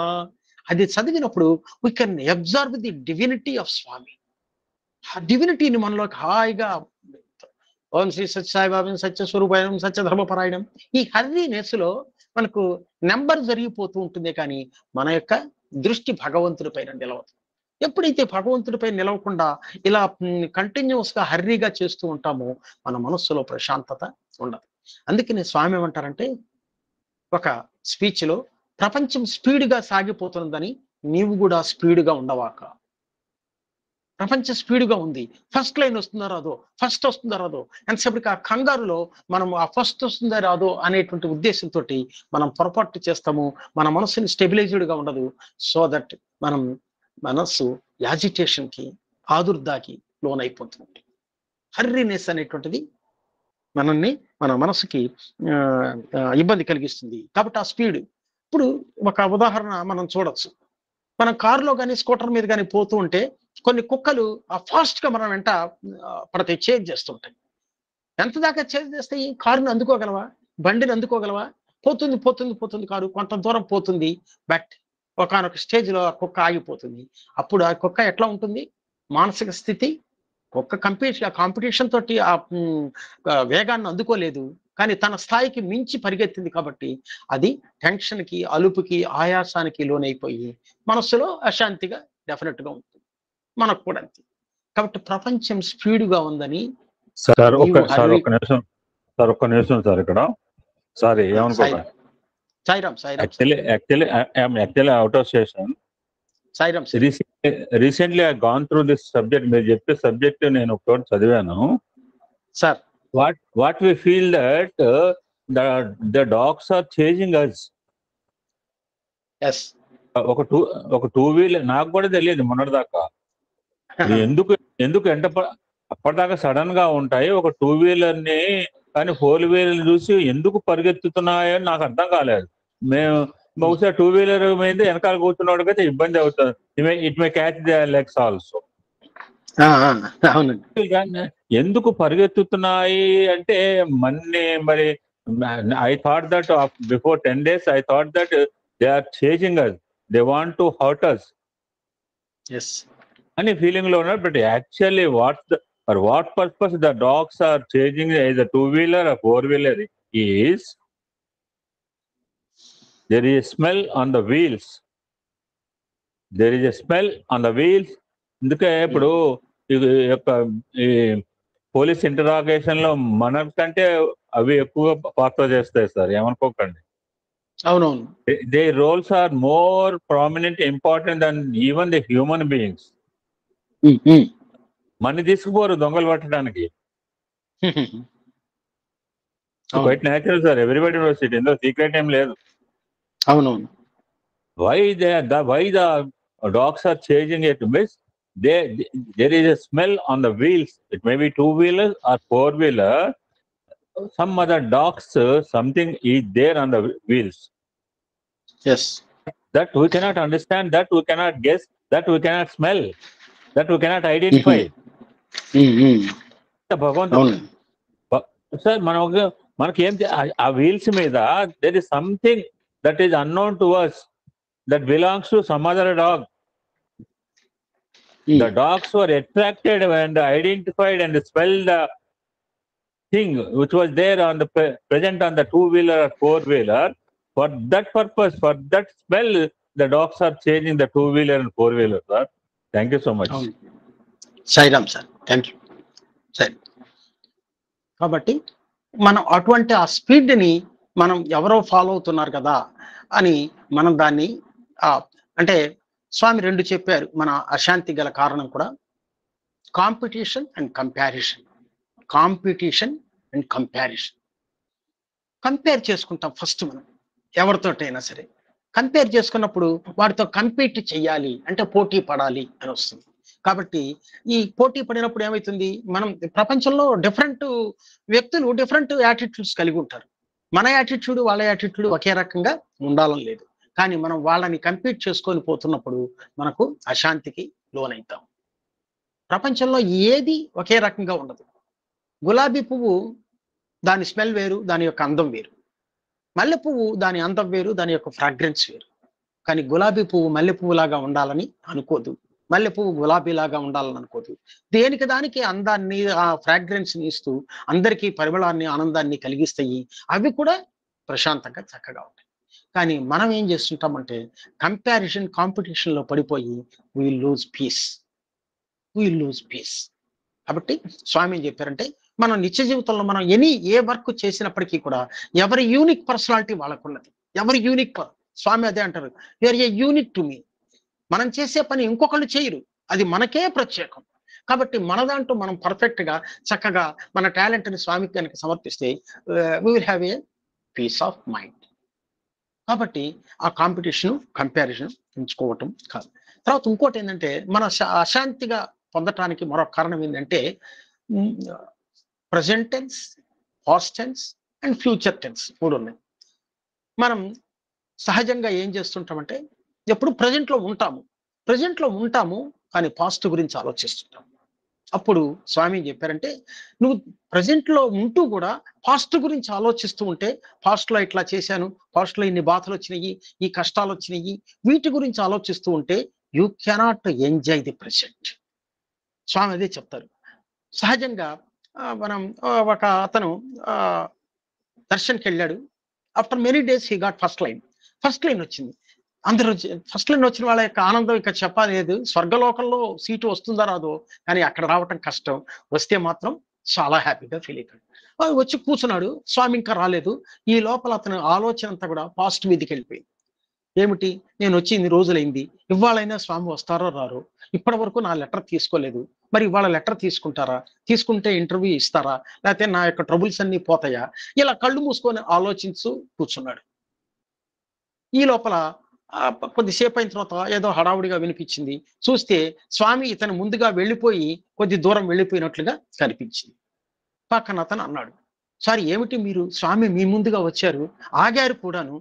అది చదివినప్పుడు we can observe the divinity of Swami. ఆ డివినిటీని మనలోకి హాయిగా, ఓం శ్రీ సత్య సాయిబాబా సత్య స్వరూపాయనం సత్య ధర్మపరాయణం, ఈ హర్రీనెస్ లో మనకు నెంబర్ జరిగిపోతూ ఉంటుంది, కానీ మన యొక్క దృష్టి భగవంతుడి పైన నిలవదు. ఎప్పుడైతే భగవంతుడిపై నిలవకుండా ఇలా కంటిన్యూస్ గా హర్రీగా చేస్తూ ఉంటామో, మన మనస్సులో ప్రశాంతత ఉండదు. అందుకని స్వామి ఏమంటారంటే ఒక స్పీచ్ లో, ప్రపంచం స్పీడ్గా సాగిపోతున్నదని నీవు కూడా స్పీడ్గా ఉండవాక. ప్రపంచం స్పీడ్గా ఉంది, ఫస్ట్ లైన్ వస్తుందో రాదో, ఫస్ట్ వస్తుందో రాదో, ఎంతసేపటికి ఆ కంగారులో మనం ఆ ఫస్ట్ వస్తుందో రాదో అనేటువంటి ఉద్దేశంతో మనం పొరపాటు చేస్తాము. మన మనసుని స్టెబిలైజ్డ్గా ఉండదు. సో దట్ మనం మనస్సు యాజిటేషన్కి, ఆదుర్దాకి లోనైపోతుంది. హర్రీనెస్ అనేటువంటిది మనల్ని, మన మనసుకి ఇబ్బంది కలిగిస్తుంది. కాబట్టి ఆ స్పీడ్, ఇప్పుడు ఒక ఉదాహరణ మనం చూడొచ్చు. మనం కారులో కానీ స్కూటర్ మీద కానీ పోతూ ఉంటే కొన్ని కుక్కలు ఫాస్ట్ గా మనం వెంట పడితే చేజ్ చేస్తుంటాయి. ఎంత దాకా చేస్తాయి? కారుని అందుకోగలవా? బండిని అందుకోగలవా? పోతుంది పోతుంది పోతుంది కారు, కొంత దూరం పోతుంది. బట్ ఒకానొక స్టేజ్‌లో ఆ కుక్క ఆగిపోతుంది. అప్పుడు ఆ కుక్క ఎట్లా ఉంటుంది? మానసిక స్థితి, కుక్క కాంపిటీషన్ తోటి వేగాన్ని అందుకోలేదు. కానీ తన స్థాయికి మించి పరిగెత్తింది కాబట్టి అది టెన్షన్‌కి, అలుపుకి, ఆయాసానికి లోనైపోయి మనస్సులో అశాంతిగా డెఫినిట్‌గా ఉంటుంది. మనకు కూడా అంతే. కాబట్టి ప్రపంచం స్పీడ్‌గా ఉందని సార్ నీవు ఒక్క నిమిషం సార్, ఒక్క నిమిషం సార్. ఇక్కడ సారీ ఏమనుకోకండి. Sairam actually out of station. Sairam recently I gone through this subject. మీరు చెప్పే సబ్జెక్ట్ నేను ఒకటి చదివాను sir. What we feel that the dogs are changing us. ఒక టూ వీలర్ నాకు కూడా తెలియదు మొన్నటిదాకా. ఎందుకు అప్పటిదాకా సడన్ గా ఉంటాయి. ఒక టూ వీలర్ ని కానీ 4 వీలర్ చూసి ఎందుకు పరిగెత్తుతున్నాయో నాకు అర్థం కాలేదు. మేము బహుశా టూ వీలర్ మీద వెనకాల కూర్చున్నవాడికైతే ఇబ్బంది అవుతుంది. It may catch the legs also. ఎందుకు పరిగెత్తుతున్నాయి అంటే మరి I thought that before 10 days I thought that they are changing us, they want to hurt us అని ఫీలింగ్ లో ఉన్నారు. But actually for what purpose the dogs are changing either 2-wheeler or 4-wheeler is there is a smell on the wheels. There is a smell on the wheels. అందుకే ఇప్పుడు police interrogation లో మన కంటే అవి ఎక్కువ పాత్ర చేస్తాయి సార్, ఏమనుకోకండి. అవునవును. They roles are more prominent, important than even the human beings. Money తీసుకుపోరు దొంగలు పట్టడానికి. Quite natural sir, everybody knows it. ఇందులో సీక్రెట్ ఏం లేదు. అవునవును. Why the dogs are changing it means there is a smell on the wheels. It may be 2-wheeler or 4-wheeler. Some other dogs, something is there on the wheels. Yes. That we cannot understand, that we cannot guess, that we cannot smell, that we cannot identify. భగవంతుడు sir మనకి ఏం ఆ wheels మీద there is something that is unknown to us that belongs to some other dog. The dogs were attracted and identified and smelled the thing which was there on the present on the 2-wheeler or 4-wheeler. For that purpose, for that smell, the dogs are changing the 2-wheeler and 4-wheeler, sir. Thank you so much. Sairam sir, thank you. సరే, కాబట్టి మనం అటువంటి ఆ స్పీడ్ని మనం ఎవరో follow అవుతున్నారు కదా అని మనం దాన్ని అంటే స్వామి 2 చెప్పారు. మన అశాంతి గల కారణం కూడా కాంపిటీషన్ అండ్ కంపారిజన్. కంపేర్ చేసుకుంటాం ఫస్ట్. మనం ఎవరితోటైనా సరే కంపేర్ చేసుకున్నప్పుడు వాడితో కంపీట్ చెయ్యాలి అంటే పోటీ పడాలి అని వస్తుంది. కాబట్టి ఈ పోటీ పడినప్పుడు ఏమవుతుంది, మనం ప్రపంచంలో డిఫరెంట్ వ్యక్తులు డిఫరెంట్ యాటిట్యూడ్స్ కలిగి ఉంటారు. మన యాటిట్యూడ్ వాళ్ళ యాటిట్యూడ్ ఒకే రకంగా ఉండాలని లేదు. కానీ మనం వాళ్ళని కంపీట్ చేసుకొని పోతున్నప్పుడు మనకు అశాంతికి లోనవుతాం. ప్రపంచంలో ఏది ఒకే రకంగా ఉండదు. గులాబీ పువ్వు దాని స్మెల్ వేరు, దాని యొక్క అందం వేరు. మల్లె పువ్వు దాని అందం వేరు, దాని యొక్క ఫ్రాగ్రెన్స్ వేరు. కానీ గులాబీ పువ్వు మల్లె పువ్వులాగా ఉండాలని అనుకోదు, మల్లె పువ్వు గులాబీలాగా ఉండాలని అనుకోదు. దేనికి దానికి అందాన్ని, ఆ ఫ్రాగ్రెన్స్ ని ఇస్తూ అందరికీ పరిమళాన్ని, ఆనందాన్ని కలిగిస్తాయి. అవి కూడా ప్రశాంతంగా చక్కగా ఉంటాయి. కానీ మనం ఏం చేస్తుంటామంటే కాంపిటీషన్ లో పడిపోయి వీల్ లూజ్ పీస్. కాబట్టి స్వామి ఏం చెప్పారంటే మనం నిత్య జీవితంలో మనం ఏ వర్క్ చేసినప్పటికీ కూడా ఎవరి యూనిక్ పర్సనాలిటీ వాళ్ళకున్నది. స్వామి అదే అంటారు, you're a unique to me. మనం చేసే పని ఇంకొకళ్ళు చేయరు, అది మనకే ప్రత్యేకం. కాబట్టి మన దాంట్లో మనం పర్ఫెక్ట్ గా చక్కగా మన టాలెంట్ ని స్వామికి కనుక సమర్పిస్తే we will have a peace of mind. కాబట్టి ఆ కంపారిజన్ ఉంచుకోవటం కాదు. తర్వాత ఇంకోటి ఏంటంటే మన అశాంతిగా పొందటానికి మరొక కారణం ఏంటంటే present tense, past tense and future tense 3 ఉన్నాయి. మనం సహజంగా ఏం చేస్తుంటామంటే ఎప్పుడు ప్రజెంట్లో ఉంటాము కానీ పాస్ట్ గురించి ఆలోచిస్తుంటాం. అప్పుడు స్వామి ఏం చెప్పారంటే, నువ్వు ప్రజెంట్ లో ఉంటూ కూడా పాస్ట్ గురించి ఆలోచిస్తూ ఉంటే, పాస్ట్ లో ఇట్లా చేశాను, పాస్ట్ లో ఇన్ని బాధలు వచ్చినాయి, ఈ కష్టాలు వచ్చినాయి, వీటి గురించి ఆలోచిస్తూ ఉంటే you cannot enjoy the present. Swami అదే చెప్తారు. సహజంగా మనం ఒక అతను దర్శన్కి వెళ్ళాడు. After many days he got first line. First line వచ్చింది. అందరూ ఫస్ట్ లైన్ వచ్చిన వాళ్ళ యొక్క ఆనందం ఇక చెప్పలేదు. స్వర్గలోకంలో సీటు వస్తుందా రాదో, కానీ అక్కడ రావటం కష్టం. వస్తే మాత్రం చాలా హ్యాపీగా ఫీల్ అవుతాడు. వచ్చి కూర్చున్నాడు. స్వామి ఇంకా రాలేదు. ఈ లోపల అతని ఆలోచన అంతా కూడా పాస్ట్ మీదకి వెళ్ళిపోయింది. ఏమిటి, నేను వచ్చి ఇన్ని రోజులైంది, ఇవాళైనా స్వామి వస్తారో రారో, ఇప్పటి వరకు నా లెటర్ తీసుకోలేదు, మరి ఇవాళ లెటర్ తీసుకుంటారా, తీసుకుంటే ఇంటర్వ్యూ ఇస్తారా, లేకపోతే నా యొక్క ట్రబుల్స్ అన్ని పోతాయా, ఇలా కళ్ళు మూసుకొని ఆలోచించు కూర్చున్నాడు. ఈ లోపల కొద్దిసేపు అయిన తర్వాత ఏదో హడావుడిగా వినిపించింది. చూస్తే స్వామి ఇతను ముందుగా వెళ్ళిపోయి కొద్ది దూరం వెళ్ళిపోయినట్లుగా కనిపించింది. పక్కన అతను అన్నాడు, సార్ ఏమిటి మీరు, స్వామి మీ ముందుగా వచ్చారు, ఆగారు కూడాను,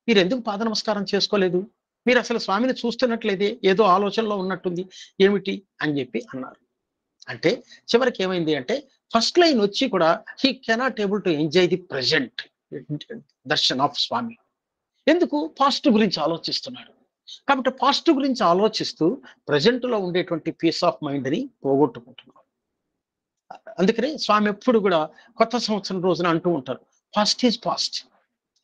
మీరు ఎందుకు పాద నమస్కారం చేసుకోలేదు, మీరు అసలు స్వామిని చూస్తున్నట్లేదే, ఏదో ఆలోచనలో ఉన్నట్టుంది, ఏమిటి అని చెప్పి అన్నారు. అంటే చివరికి ఏమైంది అంటే, ఫస్ట్ లైన్ వచ్చి కూడా he cannot able to enjoy the present darshan of Swami. ఎందుకు, పాస్ట్ గురించి ఆలోచిస్తున్నాడు. కాబట్టి పాస్ట్ గురించి ఆలోచిస్తూ ప్రజెంట్ లో ఉండేటువంటి పీస్ ఆఫ్ మైండ్ ని పోగొట్టుకుంటున్నాడు. అందుకనే స్వామి ఎప్పుడు కూడా కొత్త సంవత్సరం రోజున అంటూ ఉంటారు, past is past,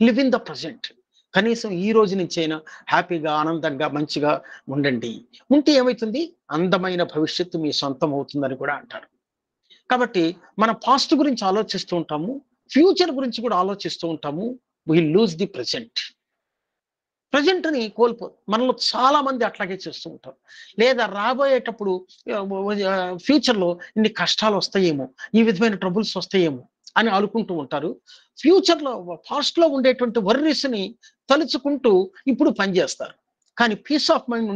live in the present. కనీసం ఈ రోజు నుంచైనా హ్యాపీగా, ఆనందంగా, మంచిగా ఉండండి. ఉంటే ఏమవుతుంది, అందమైన భవిష్యత్తు మీ సొంతం అవుతుందని కూడా అంటారు. కాబట్టి మనం పాస్ట్ గురించి ఆలోచిస్తూ ఉంటాము, ఫ్యూచర్ గురించి కూడా ఆలోచిస్తూ ఉంటాము. We lose the present. Present ని కోల్పో, మనలో చాలా మంది అట్లాగే చేస్తూ ఉంటారు. లేదా రాబోయేటప్పుడు ఫ్యూచర్ లో ఇన్ని కష్టాలు వస్తాయేమో, ఈ విధమైన ట్రబుల్స్ వస్తాయేమో అని అనుకుంటూ ఉంటారు. ఫ్యూచర్ లో పాస్ట్ లో ఉండేటువంటి వర్రీస్ ని తలుచుకుంటూ ఇప్పుడు పనిచేస్తారు. కానీ పీస్ ఆఫ్ మైండ్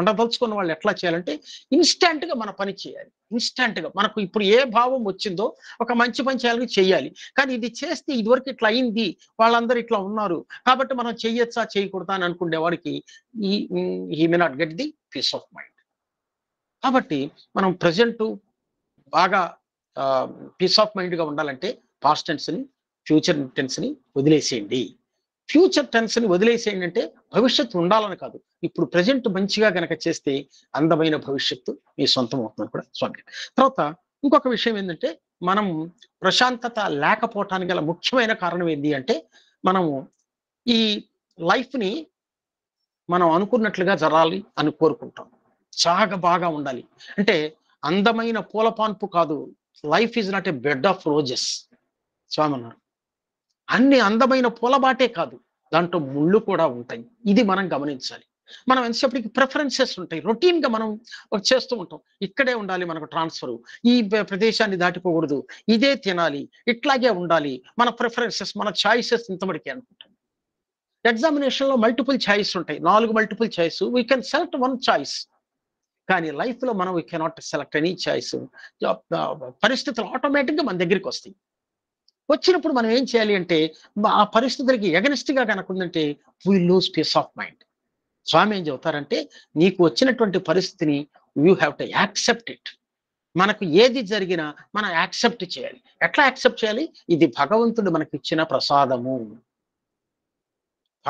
ఉండదలుచుకున్న వాళ్ళు ఎట్లా చేయాలంటే, ఇన్స్టాంట్ గా మన పని చేయాలి. ఇన్స్టాంట్ గా మనకు ఇప్పుడు ఏ భావం వచ్చిందో ఒక మంచి పని చేయాలని చేయాలి. కానీ ఇది చేస్తే ఇదివరకు ఇట్లా అయింది, వాళ్ళందరూ ఇట్లా ఉన్నారు, కాబట్టి మనం చెయ్యొచ్చా చేయకూడదా అని అనుకునే వాడికి ఈ may not get the peace of mind. కాబట్టి మనం ప్రజెంట్ బాగా పీస్ ఆఫ్ మైండ్ గా ఉండాలంటే పాస్ట్ టెన్స్ ని, ఫ్యూచర్ టెన్స్ ని వదిలేసేయండి. ఫ్యూచర్ టెన్స్ ని వదిలేసేయండి అంటే భవిష్యత్తు ఉండాలని కాదు, ఇప్పుడు ప్రజెంట్ మంచిగా గనక చేస్తే అందమైన భవిష్యత్తు మీ సొంతం అవుతుందని కూడా స్వామి. తర్వాత ఇంకొక విషయం ఏంటంటే, మనం ప్రశాంతత లేకపోవటానికి గల ముఖ్యమైన కారణం ఏంటి అంటే, మనము ఈ లైఫ్ ని మనం అనుకున్నట్లుగా జరాలి అని కోరుకుంటాం, చాలా బాగా ఉండాలి అంటే. అందమైన పూల పాన్పు కాదు, life is not a bed of roses Swami అన్నారు. అన్ని అందమైన పూలబాటే కాదు, దాంట్లో ముళ్ళు కూడా ఉంటాయి. ఇది మనం గమనించాలి. మనం ఎంతసేపటికి ప్రిఫరెన్సెస్ ఉంటాయి, రొటీన్ గా మనం చేస్తూ ఉంటాం. ఇక్కడే ఉండాలి మనకు ట్రాన్స్ఫర్, ఈ ప్రదేశాన్ని దాటిపోకూడదు, ఇదే తినాలి, ఇట్లాగే ఉండాలి, మన ప్రిఫరెన్సెస్, మన ఛాయిసెస్ ఇంతమటికే అనుకుంటాం. ఎగ్జామినేషన్ లో మల్టిపుల్ ఛాయిస్ ఉంటాయి, 4 multiple choice, we can select 1 choice. కానీ లైఫ్ లో మనం we cannot select any choice. పరిస్థితులు ఆటోమేటిక్ గా మన దగ్గరికి వస్తాయి. వచ్చినప్పుడు మనం ఏం చేయాలి అంటే, ఆ పరిస్థితులకి ఎగనిస్ట్ గా కనుకుందంటే we lose peace of mind. Swami ఏం చెబుతారంటే, నీకు వచ్చినటువంటి పరిస్థితిని you have to accept it. మనకు ఏది జరిగినా మనం యాక్సెప్ట్ చేయాలి. ఎట్లా యాక్సెప్ట్ చేయాలి, ఇది భగవంతుడు మనకి ఇచ్చిన ప్రసాదము.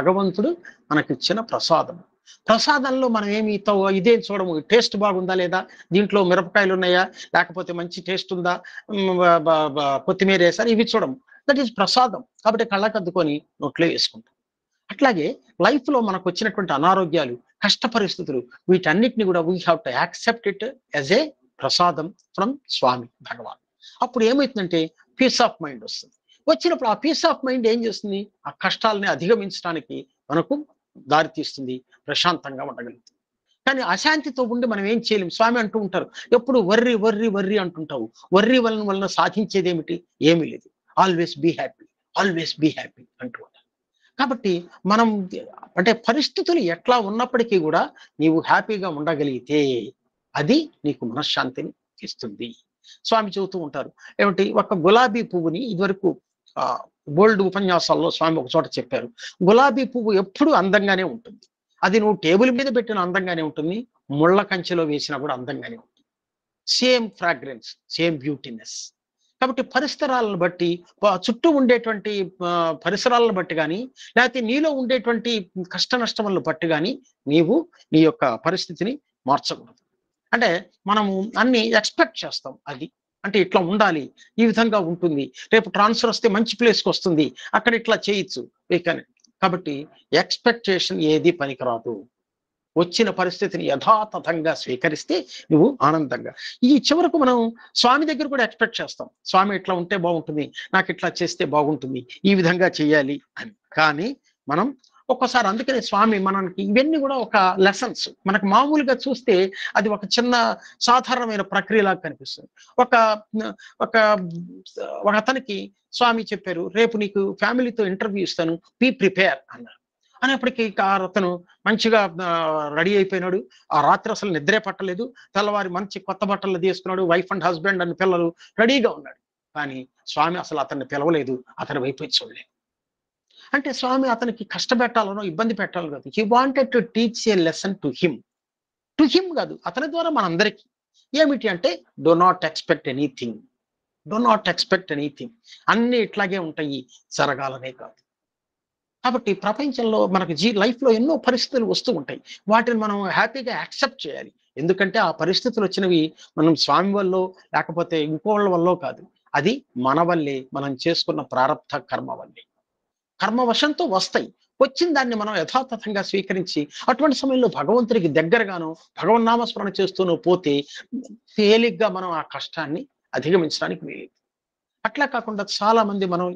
భగవంతుడు మనకిచ్చిన ప్రసాదం. ప్రసాదంలో మనం ఏమి ఇదేం చూడము, టేస్ట్ బాగుందా లేదా, దీంట్లో మిరపకాయలు ఉన్నాయా, లేకపోతే మంచి టేస్ట్ ఉందా, కొత్తిమీర వేసారు, ఇవి చూడము. దట్ ఈస్ ప్రసాదం. కాబట్టి కళ్ళకద్దుకొని నోట్లో వేసుకుంటాం. అట్లాగే లైఫ్ లో మనకు వచ్చినటువంటి అనారోగ్యాలు, కష్ట పరిస్థితులు, వీటన్నిటిని కూడా we have to accept it as a ప్రసాదం ఫ్రమ్ స్వామి భగవాన్. అప్పుడు ఏమవుతుందంటే పీస్ ఆఫ్ మైండ్ వస్తుంది. వచ్చినప్పుడు ఆ పీస్ ఆఫ్ మైండ్ ఏం చేస్తుంది, ఆ కష్టాలని అధిగమించడానికి మనకు దారి తీస్తుంది, ప్రశాంతంగా ఉండగలుగుతుంది. కానీ అశాంతితో ఉండి మనం ఏం చేయలేం. స్వామి అంటూ ఉంటారు, ఎప్పుడు వర్రి వర్రి వర్రి అంటుంటావు, వర్రి వలన సాధించేది ఏమిటి, ఏమీ లేదు, always be happy, always be happy అంటూ ఉంటారు. కాబట్టి మనం అంటే పరిస్థితులు ఎట్లా ఉన్నప్పటికీ కూడా నీవు హ్యాపీగా ఉండగలిగితే అది నీకు మనశ్శాంతిని ఇస్తుంది. స్వామి చెబుతూ ఉంటారు ఏమిటి, ఒక గులాబీ పువ్వుని ఇదివరకు బోల్డ్ ఉపన్యాసాల్లో స్వామి ఒక చోట చెప్పారు, గులాబీ పువ్వు ఎప్పుడు అందంగానే ఉంటుంది, అది నువ్వు టేబుల్ మీద పెట్టిన అందంగానే ఉంటుంది, ముళ్ళ కంచెలో వేసినా కూడా అందంగానే ఉంటుంది. Same fragrance, same beautiness. కాబట్టి పరిసరాలను బట్టి, చుట్టూ ఉండేటువంటి పరిసరాలను బట్టి కానీ, లేకపోతే నీలో ఉండేటువంటి కష్ట నష్టములను బట్టి కానీ నీవు నీ యొక్క పరిస్థితిని మార్చకూడదు. అంటే మనము అన్ని ఎక్స్పెక్ట్ చేస్తాం. అది అంటే ఇట్లా ఉండాలి, ఈ విధంగా ఉంటుంది, రేపు ట్రాన్స్ఫర్ వస్తే మంచి ప్లేస్కి వస్తుంది, అక్కడ ఇట్లా చేయొచ్చు. కాబట్టి ఎక్స్పెక్టేషన్ ఏది పనికిరాదు. వచ్చిన పరిస్థితిని యథాతథంగా స్వీకరిస్తే నువ్వు ఆనందంగా. ఈ చివరకు మనం స్వామి దగ్గర కూడా ఎక్స్పెక్ట్ చేస్తాం, స్వామి ఇట్లా ఉంటే బాగుంటుంది, నాకు ఇట్లా చేస్తే బాగుంటుంది, ఈ విధంగా చేయాలి అని. కానీ మనం ఒక్కసారి, అందుకనే స్వామి మనకి ఇవన్నీ కూడా ఒక లెసన్స్. మనకు మామూలుగా చూస్తే అది ఒక చిన్న సాధారణమైన ప్రక్రియలాగా కనిపిస్తుంది. ఒక ఒక ఒక అతనికి స్వామి చెప్పారు, రేపు నీకు ఫ్యామిలీతో ఇంటర్వ్యూ ఇస్తాను, బీ ప్రిపేర్ అన్నారు. అనేప్పటికీ అతను మంచిగా రెడీ అయిపోయినాడు. ఆ రాత్రి అసలు నిద్రే పట్టలేదు. తెల్లవారి మంచి కొత్త బట్టలు తీసుకున్నాడు, వైఫ్ అండ్ హస్బెండ్ అని పిల్లలు, రెడీగా ఉన్నాడు. కానీ స్వామి అసలు అతన్ని పిలవలేదు, అతని వైపు చూడలేదు. అంటే స్వామి అతనికి కష్టపెట్టాలనో ఇబ్బంది పెట్టాలి కాదు. He wanted to teach a lesson to him కాదు, అతని ద్వారా మనందరికీ. ఏమిటి అంటే, డో నాట్ ఎక్స్పెక్ట్ ఎనీథింగ్, అన్ని ఇట్లాగే ఉంటాయి, జరగాలనే కాదు. కాబట్టి ప్రపంచంలో మనకు లైఫ్లో ఎన్నో పరిస్థితులు వస్తూ ఉంటాయి. వాటిని మనం హ్యాపీగా యాక్సెప్ట్ చేయాలి. ఎందుకంటే ఆ పరిస్థితులు వచ్చినవి మనం స్వామి వల్ల లేకపోతే ఇంకోళ్ళ వల్ల కాదు. అది మన వల్లే, మనం చేసుకున్న ప్రారబ్ధ కర్మ వల్లే. కర్మవశంతో వస్తాయి. వచ్చిన దాన్ని మనం యథాతథంగా స్వీకరించి అటువంటి సమయంలో భగవంతుడికి దగ్గరగాను భగవన్నామస్మరణ చేస్తూనూ పోతే తేలిగ్గా మనం ఆ కష్టాన్ని అధిగమించడానికి వీలు. అట్లా కాకుండా చాలా మంది మనం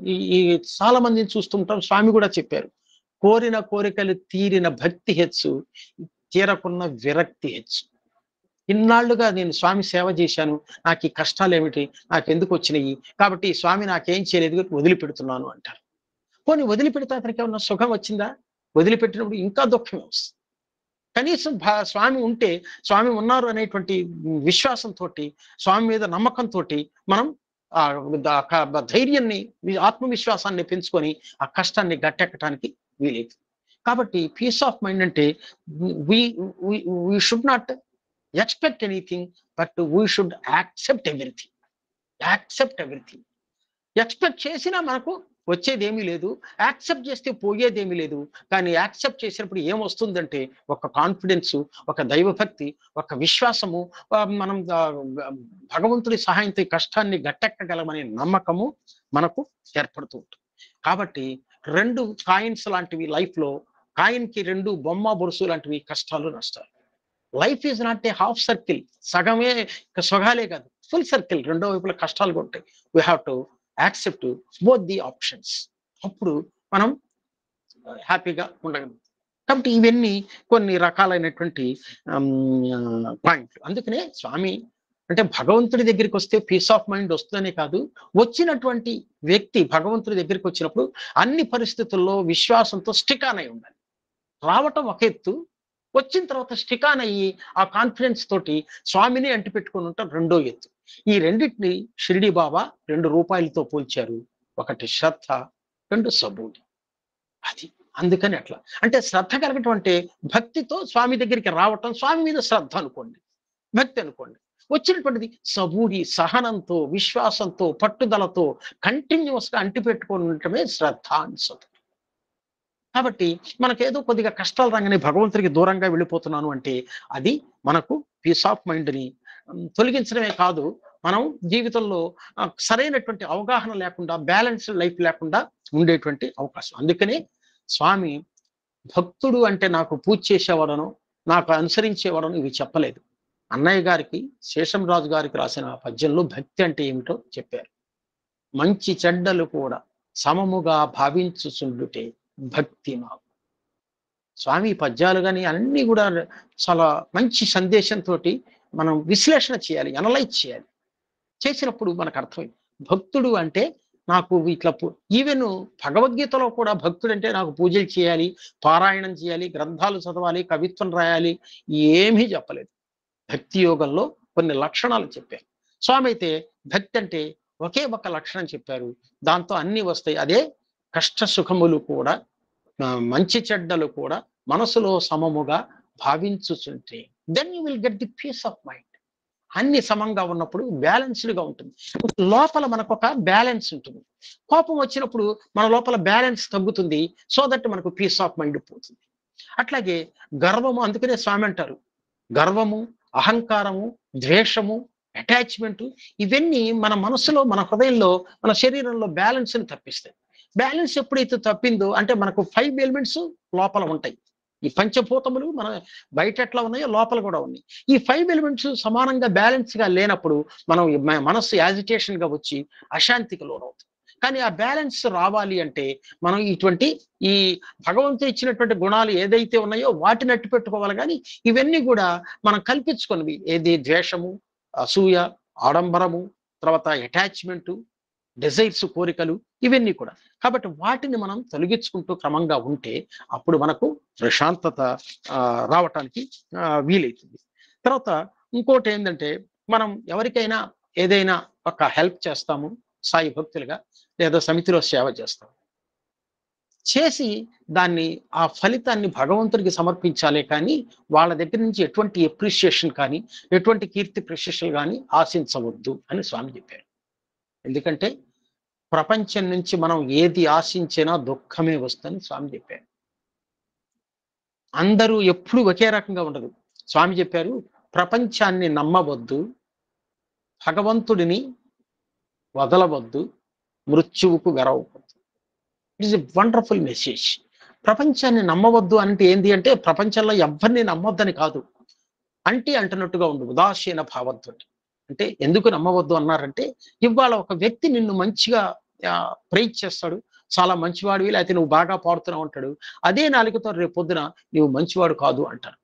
చాలా మందిని చూస్తుంటాం. స్వామి కూడా చెప్పారు, కోరిన కోరికలు తీరిన భక్తి హెచ్చు, తీరకున్న విరక్తి హెచ్చు. ఇన్నాళ్లుగా నేను స్వామి సేవ చేశాను, నాకు ఈ కష్టాలు ఏమిటి, నాకు ఎందుకు వచ్చినాయి, కాబట్టి స్వామి నాకేం చేయలేదు, వదిలిపెడుతున్నాను అంటారు. పోనీ వదిలిపెడితే అతనికి ఏమన్నా సుఖం వచ్చిందా? వదిలిపెట్టినప్పుడు ఇంకా దుఃఖమే వస్తుంది. కనీసం స్వామి ఉంటే, స్వామి ఉన్నారు అనేటువంటి విశ్వాసంతో, స్వామి మీద నమ్మకంతో మనం ధైర్యాన్ని, ఆత్మవిశ్వాసాన్ని పెంచుకొని ఆ కష్టాన్ని గట్టెక్కడానికి వీలేదు. కాబట్టి పీస్ ఆఫ్ మైండ్ అంటే we should not expect anything, but we should accept everything. Expect చేసినా మనకు వచ్చేదేమీ లేదు, యాక్సెప్ట్ చేస్తే పోయేదేమీ లేదు. కానీ యాక్సెప్ట్ చేసినప్పుడు ఏమొస్తుందంటే ఒక కాన్ఫిడెన్స్, ఒక దైవభక్తి, ఒక విశ్వాసము, మనం భగవంతుడి సహాయంతో కష్టాన్ని గట్టెక్కగలమనే నమ్మకము మనకు ఏర్పడుతూ ఉంటుంది. కాబట్టి 2 కాయిన్స్ లాంటివి లైఫ్లో, కాయిన్కి 2 బొమ్మ బొరుసు లాంటివి కష్టాలు నష్టాలు. Life is not A half circle, సగమే సుఖాలే కాదు, ఫుల్ సర్కిల్, రెండో వైపులో కష్టాలు ఉంటాయి. We have to accept both the options. అప్పుడు మనం హ్యాపీగా ఉండగలుగుతాం. కాబట్టి ఇవన్నీ కొన్ని రకాలైనటువంటి పాయింట్లు. అందుకనే స్వామి అంటే భగవంతుడి దగ్గరికి వస్తే పీస్ ఆఫ్ మైండ్ వస్తుందనే కాదు, వచ్చినటువంటి వ్యక్తి భగవంతుడి దగ్గరికి వచ్చినప్పుడు అన్ని పరిస్థితుల్లో విశ్వాసంతో స్టికాన్ అయి ఉండాలి. రావటం ఒక ఎత్తు, వచ్చిన తర్వాత స్టికాన్ అయ్యి ఆ కాన్ఫిడెన్స్ తోటి స్వామిని అంటి పెట్టుకుని ఉంటాం రెండో ఎత్తు. ఈ రెండింటిని షిరిడి బాబా 2 రూపాయలతో పోల్చారు. ఒకటి శ్రద్ధ, 2 సబూరి. అది అందుకని అట్లా. అంటే శ్రద్ధ కలగటం అంటే భక్తితో స్వామి దగ్గరికి రావటం, స్వామి మీద శ్రద్ధ అనుకోండి, భక్తి అనుకోండి. వచ్చినటువంటిది సబూరి, సహనంతో, విశ్వాసంతో, పట్టుదలతో కంటిన్యూస్ గా అంటి పెట్టుకొని ఉండటమే శ్రద్ధ అని సబూరి. కాబట్టి మనకేదో కొద్దిగా కష్టాలు రాగానే భగవంతుడికి దూరంగా వెళ్ళిపోతున్నాను అంటే అది మనకు పీస్ ఆఫ్ మైండ్ని తొలగించడమే కాదు, మనం జీవితంలో సరైనటువంటి అవగాహన లేకుండా, బ్యాలెన్స్డ్ లైఫ్ లేకుండా ఉండేటువంటి అవకాశం. అందుకనే స్వామి భక్తుడు అంటే నాకు పూజ చేసేవాడను, నాకు అనుసరించేవాడను ఇవి చెప్పలేదు. అన్నయ్య గారికి, శేషంరాజు గారికి రాసిన పద్యంలో భక్తి అంటే ఏమిటో చెప్పారు. మంచి చెడ్డలు కూడా సమముగా భావించుచుండుటే భక్తి నాకు. స్వామి పద్యాలు కానీ అన్నీ కూడా చాలా మంచి సందేశంతో మనం విశ్లేషణ చేయాలి, అనలైజ్ చేయాలి. చేసినప్పుడు మనకు అర్థమైంది భక్తుడు అంటే నాకు ఇట్లా ఈవెన్ భగవద్గీతలో కూడా భక్తుడు అంటే నాకు పూజలు చేయాలి, పారాయణం చేయాలి, గ్రంథాలు చదవాలి, కవిత్వం రాయాలి, ఏమీ చెప్పలేదు. భక్తి యోగంలో కొన్ని లక్షణాలు చెప్పారు. స్వామి అయితే భక్తి అంటే ఒకే ఒక లక్షణం చెప్పారు, దాంతో అన్ని వస్తాయి. అదే కష్ట సుఖములు కూడా, మంచి చెడ్డలు కూడా మనసులో సమముగా భావించుచుంటే then you will get the peace of mind. అన్ని సమంగా ఉన్నప్పుడు బ్యాలెన్స్డ్గా ఉంటుంది. లోపల మనకు ఒక బ్యాలెన్స్ ఉంటుంది. కోపం వచ్చినప్పుడు మన లోపల బ్యాలెన్స్ తగ్గుతుంది. సో దట్ మనకు పీస్ ఆఫ్ మైండ్ పోతుంది. అట్లాగే గర్వము, అందుకనే స్వామి అంటారు, గర్వము, అహంకారము, ద్వేషము, అటాచ్మెంట్, ఇవన్నీ మన మనసులో, మన హృదయంలో, మన శరీరంలో బ్యాలెన్స్ని తప్పిస్తాయి. బ్యాలెన్స్ ఎప్పుడైతే తప్పిందో అంటే మనకు 5 ఎలిమెంట్స్ లోపల ఉంటాయి. ఈ పంచభూతములు మన బయట ఎట్లా ఉన్నాయో లోపల కూడా ఉన్నాయి. ఈ 5 ఎలిమెంట్స్ సమానంగా బ్యాలెన్స్ గా లేనప్పుడు మనం మనస్సు యాజిటేషన్ గా వచ్చి అశాంతికి లోనవుతుంది. కానీ ఆ బ్యాలెన్స్ రావాలి అంటే మనం ఈ భగవంతుడు ఇచ్చినటువంటి గుణాలు ఏదైతే ఉన్నాయో వాటిని అట్టు పెట్టుకోవాలి. కానీ ఇవన్నీ కూడా మనం కల్పించుకున్నవి. ఏది ద్వేషము, అసూయ, ఆడంబరము, తర్వాత అటాచ్మెంటు, డిజైర్స్, కోరికలు, ఇవన్నీ కూడా. కాబట్టి వాటిని మనం తొలగించుకుంటూ క్రమంగా ఉంటే అప్పుడు మనకు ప్రశాంతత రావటానికి వీలైతుంది. తర్వాత ఇంకోటి ఏంటంటే, మనం ఎవరికైనా ఏదైనా ఒక హెల్ప్ చేస్తాము సాయి భక్తులుగా, లేదా సమితిలో సేవ చేస్తాము, చేసి దాన్ని ఆ ఫలితాన్ని భగవంతుడికి సమర్పించాలే కానీ వాళ్ళ దగ్గర నుంచి ఎటువంటి ఎప్రిషియేషన్ కానీ ఎటువంటి కీర్తి ప్రశంసలు కానీ ఆశించవద్దు అని స్వామి చెప్పారు. ఎందుకంటే ప్రపంచం నుంచి మనం ఏది ఆశించినా దుఃఖమే వస్తుందని స్వామి చెప్పారు. అందరూ ఎప్పుడు ఒకే రకంగా ఉండదు. స్వామి చెప్పారు, ప్రపంచాన్ని నమ్మవద్దు, భగవంతుడిని వదలవద్దు, మృత్యువుకు వెరవవద్దు. It is a wonderful message. ప్రపంచాన్ని నమ్మవద్దు అంటే ఏంటి అంటే, ప్రపంచంలో ఎవరిని నమ్మొద్దని కాదు, అంటున్నట్టుగా ఉండు, ఉదాసీన భావంతో. అంటే ఎందుకు నమ్మవద్దు అన్నారంటే, ఇవాళ ఒక వ్యక్తి నిన్ను మంచిగా ప్రైజ్ చేస్తాడు, చాలా మంచివాడివి, లేకపోతే నువ్వు బాగా పాడుతున్నావు అంటాడు. అదే నాలుగుతో రేపు పొద్దున నువ్వు మంచివాడు కాదు అంటారు.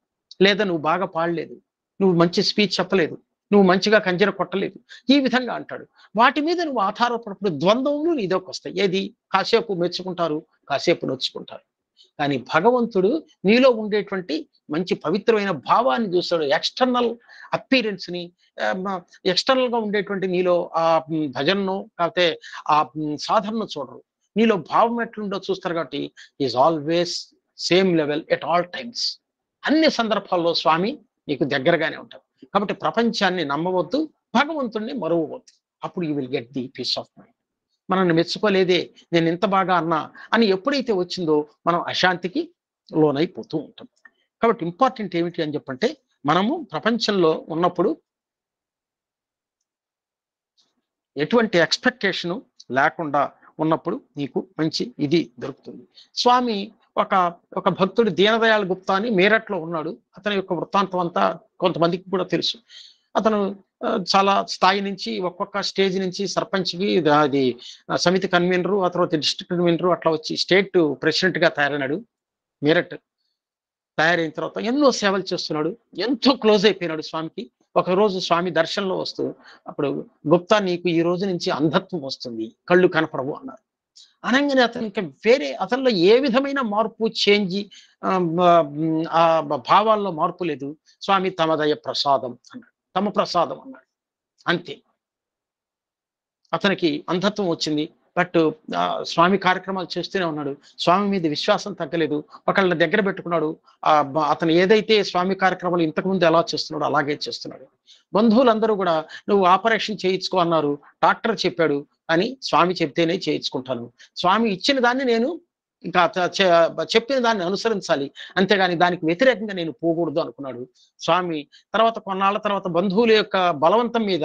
లేదా నువ్వు బాగా పాడలేదు, నువ్వు మంచి స్పీచ్ చెప్పలేదు, నువ్వు మంచిగా కంజర కొట్టలేదు, ఈ విధంగా అంటాడు. వాటి మీద నువ్వు ఆధారపడినప్పుడు ద్వంద్వములు నీదోకి వస్తాయి. ఏది కాసేపు మెచ్చుకుంటారు, కాసేపు నొచ్చుకుంటారు. కానీ భగవంతుడు నీలో ఉండేటువంటి మంచి పవిత్రమైన భావాన్ని చూస్తాడు. ఎక్స్టర్నల్ అపీరెన్స్ ని, ఎక్స్టర్నల్ గా ఉండేటువంటి నీలో ఆ భజనను కాకపోతే ఆ సాధనను చూడరు. నీలో భావం ఎట్లుండో చూస్తారు. కాబట్టి is always same level at all times. అన్ని సందర్భాల్లో స్వామి నీకు దగ్గరగానే ఉంటారు. కాబట్టి ప్రపంచాన్ని నమ్మవద్దు, భగవంతుడిని మరువవద్దు. అప్పుడు you will get the peace of mind. మనల్ని మెచ్చుకోలేదే, నేను ఇంత బాగా అన్నా అని ఎప్పుడైతే వచ్చిందో మనం అశాంతికి లోనైపోతూ ఉంటాం. కాబట్టి ఇంపార్టెంట్ ఏమిటి అని చెప్పంటే, మనము ప్రపంచంలో ఉన్నప్పుడు ఎటువంటి ఎక్స్పెక్టేషను లేకుండా ఉన్నప్పుడు నీకు మంచి ఇది దొరుకుతుంది. స్వామి ఒక భక్తుడు దీనదయాళ్ గుప్తా అని మీరట్లో ఉన్నాడు. అతని యొక్క వృత్తాంతం అంతా కొంతమందికి కూడా తెలుసు. అతను చాలా స్థాయి నుంచి ఒక్కొక్క స్టేజ్ నుంచి సర్పంచ్కి, అది సమితి కన్వీనరు, ఆ తర్వాత డిస్ట్రిక్ట్ కన్వీనరు, అట్లా వచ్చి స్టేట్ ప్రెసిడెంట్ గా తయారైనాడు. మీరట్ తయారైన తర్వాత ఎన్నో సేవలు చేస్తున్నాడు, ఎంతో క్లోజ్ అయిపోయినాడు స్వామికి. ఒకరోజు స్వామి దర్శనంలో వస్తూ, అప్పుడు గుప్తా నీకు ఈ రోజు నుంచి అంధత్వం వస్తుంది, కళ్ళు కనపడవు అన్నారు. అనగానే అతనికి అతనిలో ఏ విధమైన మార్పు, చేంజ్, ఆ భావాల్లో మార్పు లేదు. స్వామి తమదయ ప్రసాదం అన్నాడు, తమ ప్రసాదం అన్నాడు, అంతే. అతనికి అంధత్వం వచ్చింది. బట్ స్వామి కార్యక్రమాలు చేస్తూనే ఉన్నాడు. స్వామి మీద విశ్వాసం తగ్గలేదు. ఒకళ్ళ దగ్గర పెట్టుకున్నాడు. అతను ఏదైతే స్వామి కార్యక్రమాలు ఇంతకుముందు ఎలా చేస్తున్నాడో అలాగే చేస్తున్నాడు. బంధువులందరూ కూడా నువ్వు ఆపరేషన్ చేయించుకో అన్నారు, డాక్టర్ చెప్పాడు అని స్వామి చెప్తేనే చేయించుకుంటాను. స్వామి ఇచ్చిన దాన్ని నేను ఇంకా చెప్పిన దాన్ని అనుసరించాలి, అంతేగాని దానికి వ్యతిరేకంగా నేను పోకూడదు అనుకున్నాడు స్వామి. తర్వాత కొన్నాళ్ళ తర్వాత బంధువుల యొక్క బలవంతం మీద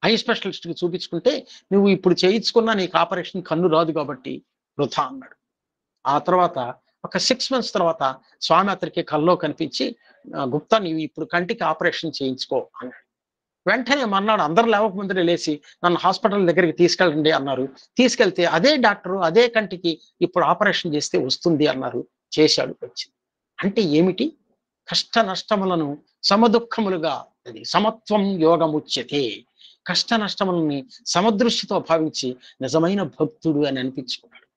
ఐ స్పెషలిస్ట్కి చూపించుకుంటే, నువ్వు ఇప్పుడు చేయించుకున్నా నీకు ఆపరేషన్ కన్ను రాదు కాబట్టి వృథా అన్నాడు. ఆ తర్వాత ఒక 6 months తర్వాత స్వామి అతనికి కల్లో కనిపించి, గుప్తా నీవు ఇప్పుడు కంటికి ఆపరేషన్ చేయించుకో అన్నాడు. వెంటనే మన్నాడు అందరు లేవకముందరే లేచి నన్ను హాస్పిటల్ దగ్గరికి తీసుకెళ్ళండి అన్నారు. తీసుకెళ్తే అదే డాక్టరు అదే కంటికి ఇప్పుడు ఆపరేషన్ చేస్తే వస్తుంది అన్నారు. చేశాడు, వచ్చింది. అంటే ఏమిటి? కష్ట నష్టములను సమదుఃఖములుగా, అది సమత్వం యోగముచ్యతే, కష్ట నష్టములని సమదృష్టితో భావించి నిజమైన భక్తుడు అని అనిపించుకున్నాడు.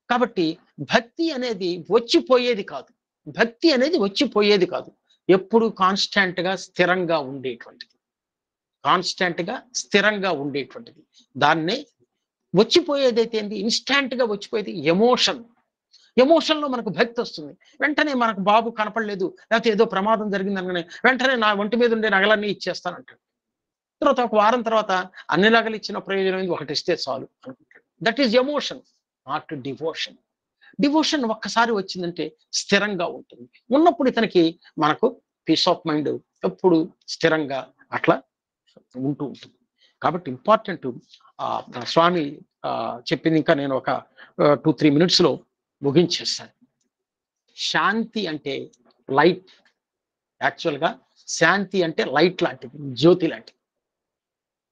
కాబట్టి భక్తి అనేది వచ్చిపోయేది కాదు. భక్తి అనేది వచ్చిపోయేది కాదు, ఎప్పుడు కాన్స్టాంట్ గా స్థిరంగా ఉండేటువంటిది. కాన్స్టాంట్ గా స్థిరంగా ఉండేటువంటిది. దాన్నే వచ్చిపోయేదైతే ఏంటి, ఇన్స్టాంట్ గా వచ్చిపోయేది ఎమోషన్. ఎమోషన్లో మనకు భక్తి వస్తుంది. వెంటనే మనకు బాబు కనపడలేదు, లేకపోతే ఏదో ప్రమాదం జరిగింది అనగానే వెంటనే నా ఒంటి మీద ఉండే నగలన్నీ ఇచ్చేస్తానంటాడు. తర్వాత ఒక వారం తర్వాత అన్ని నగలు ఇచ్చిన ప్రయోజనం ఏంది, ఒకటి ఇస్తే చాలు అనుకుంటాడు. That is emotion, not devotion. Devotion ఒక్కసారి వచ్చిందంటే స్థిరంగా ఉంటుంది. ఉన్నప్పుడు ఇతనికి మనకు పీస్ ఆఫ్ మైండ్ ఎప్పుడు స్థిరంగా అట్లా ఉంటూ ఉంటుంది. కాబట్టి ఇంపార్టెంట్ స్వామి చెప్పింది ఇంకా నేను ఒక 2-3 minutesలో ముగించేస్తాను. శాంతి అంటే లైట్. యాక్చువల్గా శాంతి అంటే లైట్ లాంటిది, జ్యోతి లాంటిది.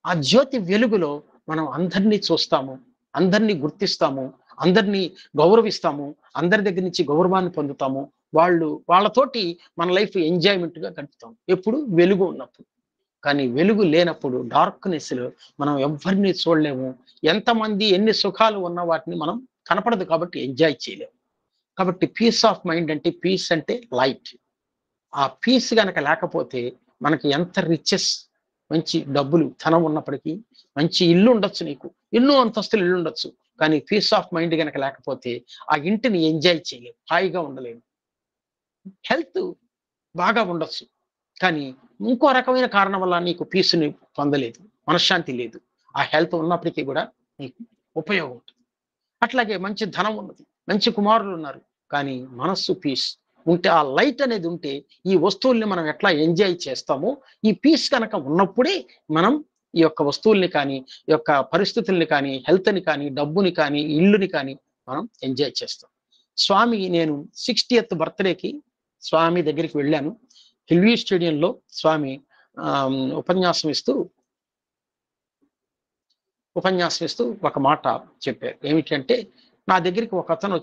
ఆ జ్యోతి వెలుగులో మనం అందరినీ చూస్తాము, అందరినీ గుర్తిస్తాము, అందరినీ గౌరవిస్తాము, అందరి దగ్గర నుంచి గౌరవాన్ని పొందుతాము. వాళ్ళతోటి మన లైఫ్ ఎంజాయ్మెంట్గా గడుపుతాం ఎప్పుడు వెలుగు ఉన్నప్పుడు. కానీ వెలుగు లేనప్పుడు డార్క్నెస్లో మనం ఎవరిని చూడలేము. ఎంతమంది ఎన్ని సుఖాలు ఉన్న వాటిని మనం కనపడదు కాబట్టి ఎంజాయ్ చేయలేము. కాబట్టి పీస్ ఆఫ్ మైండ్ అంటే, పీస్ అంటే లైట్. ఆ పీస్ గనక లేకపోతే మనకి ఎంత రిచెస్, మంచి డబ్బులు ధనం ఉన్నప్పటికీ, మంచి ఇల్లు ఉండొచ్చు, నీకు ఎన్నో అంతస్తులు ఇల్లు ఉండొచ్చు, కానీ పీస్ ఆఫ్ మైండ్ గనక లేకపోతే ఆ ఇంటిని ఎంజాయ్ చేయలేము, హాయిగా ఉండలేము. హెల్త్ బాగా ఉండొచ్చు, కానీ ఇంకో రకమైన కారణం వల్ల నీకు పీస్ని పొందలేదు, మనశ్శాంతి లేదు. ఆ హెల్త్ ఉన్నప్పటికీ కూడా నీకు ఉపయోగం ఉంటుంది. అట్లాగే మంచి ధనం ఉన్నది, మంచి కుమారులు ఉన్నారు, కానీ మనస్సు పీస్ ఉంటే, ఆ లైట్ అనేది ఉంటే ఈ వస్తువుల్ని మనం ఎట్లా ఎంజాయ్ చేస్తామో, ఈ పీస్ కనుక ఉన్నప్పుడే మనం ఈ యొక్క వస్తువుల్ని కానీ, ఈ యొక్క పరిస్థితుల్ని కానీ, హెల్త్ని కానీ, డబ్బుని కానీ, ఇల్లుని కానీ మనం ఎంజాయ్ చేస్తాం. స్వామి, నేను 60th బర్త్డేకి స్వామి దగ్గరికి వెళ్ళాను. హిల్వీ స్టేడియంలో స్వామి ఉపన్యాసం ఇస్తూ ఒక మాట చెప్పారు. ఏమిటంటే, నా దగ్గరికి ఒక అతను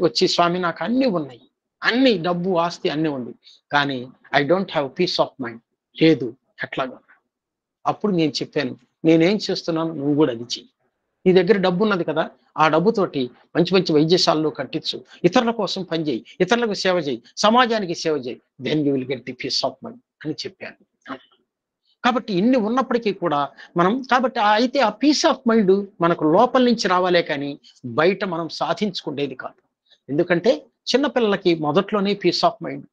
వచ్చి స్వామి నాకు అన్ని ఉన్నాయి, అన్ని డబ్బు ఆస్తి అన్ని ఉంది, కానీ I don't have piece of mind, లేదు ఎట్లాగా. అప్పుడు నేను చెప్పాను, నేనేం చేస్తున్నాను నువ్వు కూడా అది చెయ్యి. నీ దగ్గర డబ్బు ఉన్నది కదా, ఆ డబ్బుతోటి మంచి మంచి వైద్యశాలలో కట్టించు, ఇతరుల కోసం పనిచేయి, ఇతరులకు సేవ చేయి, సమాజానికి సేవ చేయి, then you will get the peace of mind అని చెప్పాను. కాబట్టి ఇన్ని ఉన్నప్పటికీ కూడా కాబట్టి అయితే ఆ పీస్ ఆఫ్ మైండ్ మనకు లోపల నుంచి రావాలే కానీ బయట మనం సాధించుకునేది కాదు. ఎందుకంటే చిన్నపిల్లలకి మొదట్లోనే పీస్ ఆఫ్ మైండ్,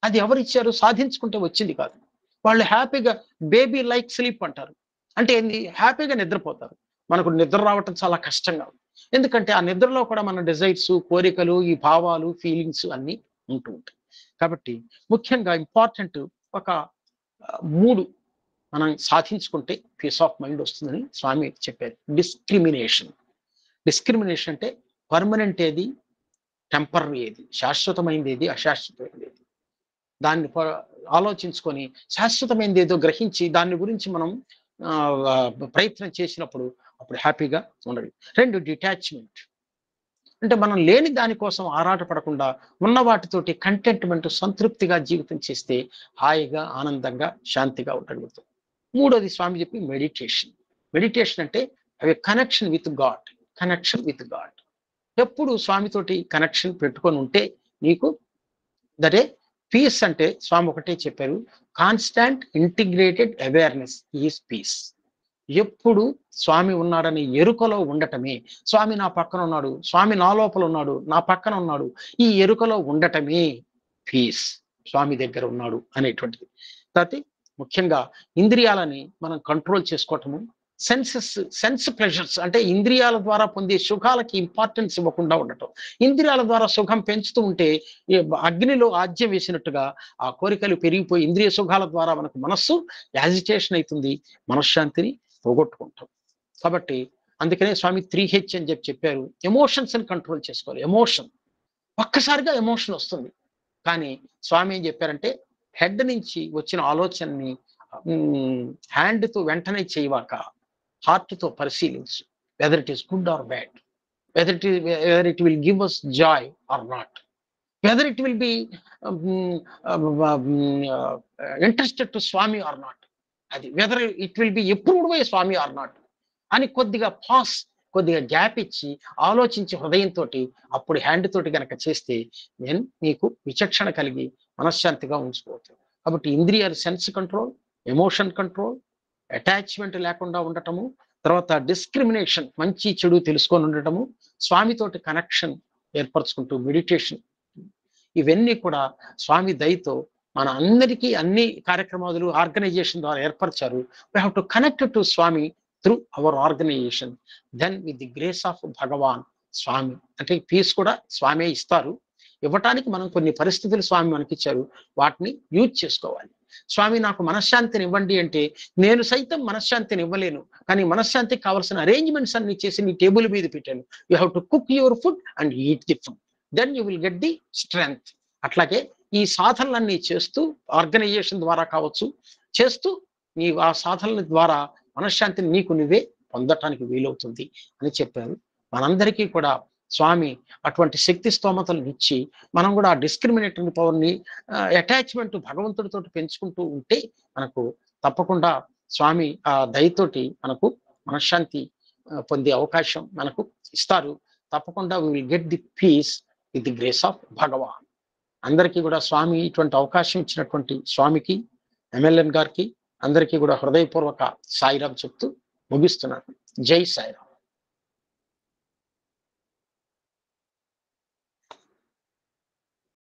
అది ఎవరిచ్చారు, సాధించుకుంటే వచ్చింది కాదు. వాళ్ళు హ్యాపీగా బేబీ లైక్ స్లీప్ అంటారు, అంటే ఏంది, హ్యాపీగా నిద్రపోతారు. మనకు నిద్ర రావటం చాలా కష్టంగా, ఎందుకంటే ఆ నిద్రలో కూడా మన డిజైర్స్, కోరికలు, ఈ భావాలు, ఫీలింగ్స్ అన్నీ ఉంటూ ఉంటాయి. కాబట్టి ముఖ్యంగా ఇంపార్టెంట్ ఒక 3 మనం సాధించుకుంటే పీస్ ఆఫ్ మైండ్ వస్తుందని స్వామి చెప్పారు. డిస్క్రిమినేషన్ అంటే పర్మనెంట్ ఏది, టెంపరరీ ఏది, శాశ్వతమైనది ఏది, అశాశ్వతమైనది ఏది, దాన్ని ఆలోచించుకొని శాశ్వతమైనది ఏదో గ్రహించి దాని గురించి మనం ప్రయత్నం చేసినప్పుడు అప్పుడు హ్యాపీగా ఉండదు. 2 డిటాచ్మెంట్ అంటే మనం లేని దానికోసం ఆరాటపడకుండా ఉన్న వాటితోటి కంటెంట్మెంట్, సంతృప్తిగా జీవితం చేస్తే హాయిగా, ఆనందంగా, శాంతిగా ఉండగలుగుతాం. 3వది స్వామి చెప్పి మెడిటేషన్ అంటే అవి కనెక్షన్ విత్ గాడ్. ఎప్పుడు స్వామితోటి కనెక్షన్ పెట్టుకొని ఉంటే నీకు దటే పీస్. అంటే స్వామి ఒకటే చెప్పారు, constant integrated awareness is peace. ఎప్పుడు స్వామి ఉన్నాడని ఎరుకలో ఉండటమే, స్వామి నా పక్కన ఉన్నాడు, స్వామి నా లోపల ఉన్నాడు, నా పక్కన ఉన్నాడు, ఈ ఎరుకలో ఉండటమే పీస్, స్వామి దగ్గర ఉన్నాడు అనేటువంటిది. కాబట్టి ముఖ్యంగా ఇంద్రియాలని మనం కంట్రోల్ చేసుకోవటము, సెన్స్ ప్రెషర్స్ అంటే ఇంద్రియాల ద్వారా పొందే సుఖాలకి ఇంపార్టెన్స్ ఇవ్వకుండా ఉండటం. ఇంద్రియాల ద్వారా సుఖం పెంచుతూ ఉంటే అగ్నిలో ఆజ్యం వేసినట్టుగా ఆ కోరికలు పెరిగిపోయి ఇంద్రియ సుఖాల ద్వారా మనకు మనస్సు యాజిటేషన్ అవుతుంది, మనశ్శాంతిని పోగొట్టుకుంటాం. కాబట్టి అందుకనే స్వామి 3H అని చెప్పారు. ఎమోషన్స్ని కంట్రోల్ చేసుకోవాలి. ఒక్కసారిగా ఎమోషన్ వస్తుంది, కానీ స్వామి ఏం చెప్పారంటే హెడ్ నుంచి వచ్చిన ఆలోచనని హ్యాండ్తో వెంటనే చేయవాక హార్ట్తో పరిశీలించు, whether it is good or bad, whether it will give us joy or not, whether it will be interested to Swami or not, అది whether it will be approved by Swami or not అని కొద్దిగా గ్యాప్ ఇచ్చి ఆలోచించి హృదయంతో అప్పుడు hand తోటి కనుక చేస్తే నేను నీకు విచక్షణ కలిగి మనశ్శాంతిగా ఉంచుకోవచ్చు. కాబట్టి ఇంద్రియాలు sense control, emotion control, attachment లేకుండా ఉండటము, తర్వాత డిస్క్రిమినేషన్ మంచి చెడు తెలుసుకొని ఉండటము, స్వామితోటి కనెక్షన్ ఏర్పరచుకుంటూ మెడిటేషన్, ఇవన్నీ కూడా స్వామి దయతో మన అందరికీ అన్ని కార్యక్రమాలు ఆర్గనైజేషన్ ద్వారా ఏర్పరిచారు. We have to connect to Swami through our organisation. Then with the grace of Bhagavan, Swami అంటే పీస్ కూడా స్వామి ఇస్తారు. ఇవ్వటానికి మనం కొన్ని పరిస్థితులు స్వామి మనకిచ్చారు, వాటిని యూజ్ చేసుకోవాలి. స్వామి నాకు మనశ్శాంతిని ఇవ్వండి అంటే నేను సైతం మనశ్శాంతిని ఇవ్వలేను, కానీ మనశ్శాంతికి కావాల్సిన అరేంజ్మెంట్స్ అన్ని చేసి నీ టేబుల్ మీద పెట్టాను. You have to cook your food and eat the food, then you will get the strength. అట్లాగే ఈ సాధనలన్నీ చేస్తూ ఆర్గనైజేషన్ ద్వారా కావచ్చు చేస్తూ నీ ఆ సాధనల ద్వారా మనశ్శాంతిని నీకు నువ్వే పొందటానికి వీలవుతుంది అని చెప్పారు. మనందరికీ కూడా స్వామి అటువంటి శక్తి స్తోమతలను ఇచ్చి మనం కూడా ఆ డిస్క్రిమినేటరీ పవర్ని అటాచ్మెంట్ భగవంతుడితో పెంచుకుంటూ ఉంటే మనకు తప్పకుండా స్వామి ఆ దయతోటి మనకు మనశ్శాంతి పొందే అవకాశం మనకు ఇస్తారు. తప్పకుండా we will get the peace with the grace of Bhagavan. అందరికీ కూడా స్వామి ఇటువంటి అవకాశం ఇచ్చినటువంటి స్వామికి, ఎమ్మెల్యన్ గారికి అందరికీ కూడా హృదయపూర్వక సాయిరాం చెప్తూ ముగిస్తున్నాను. జై సాయిరాం.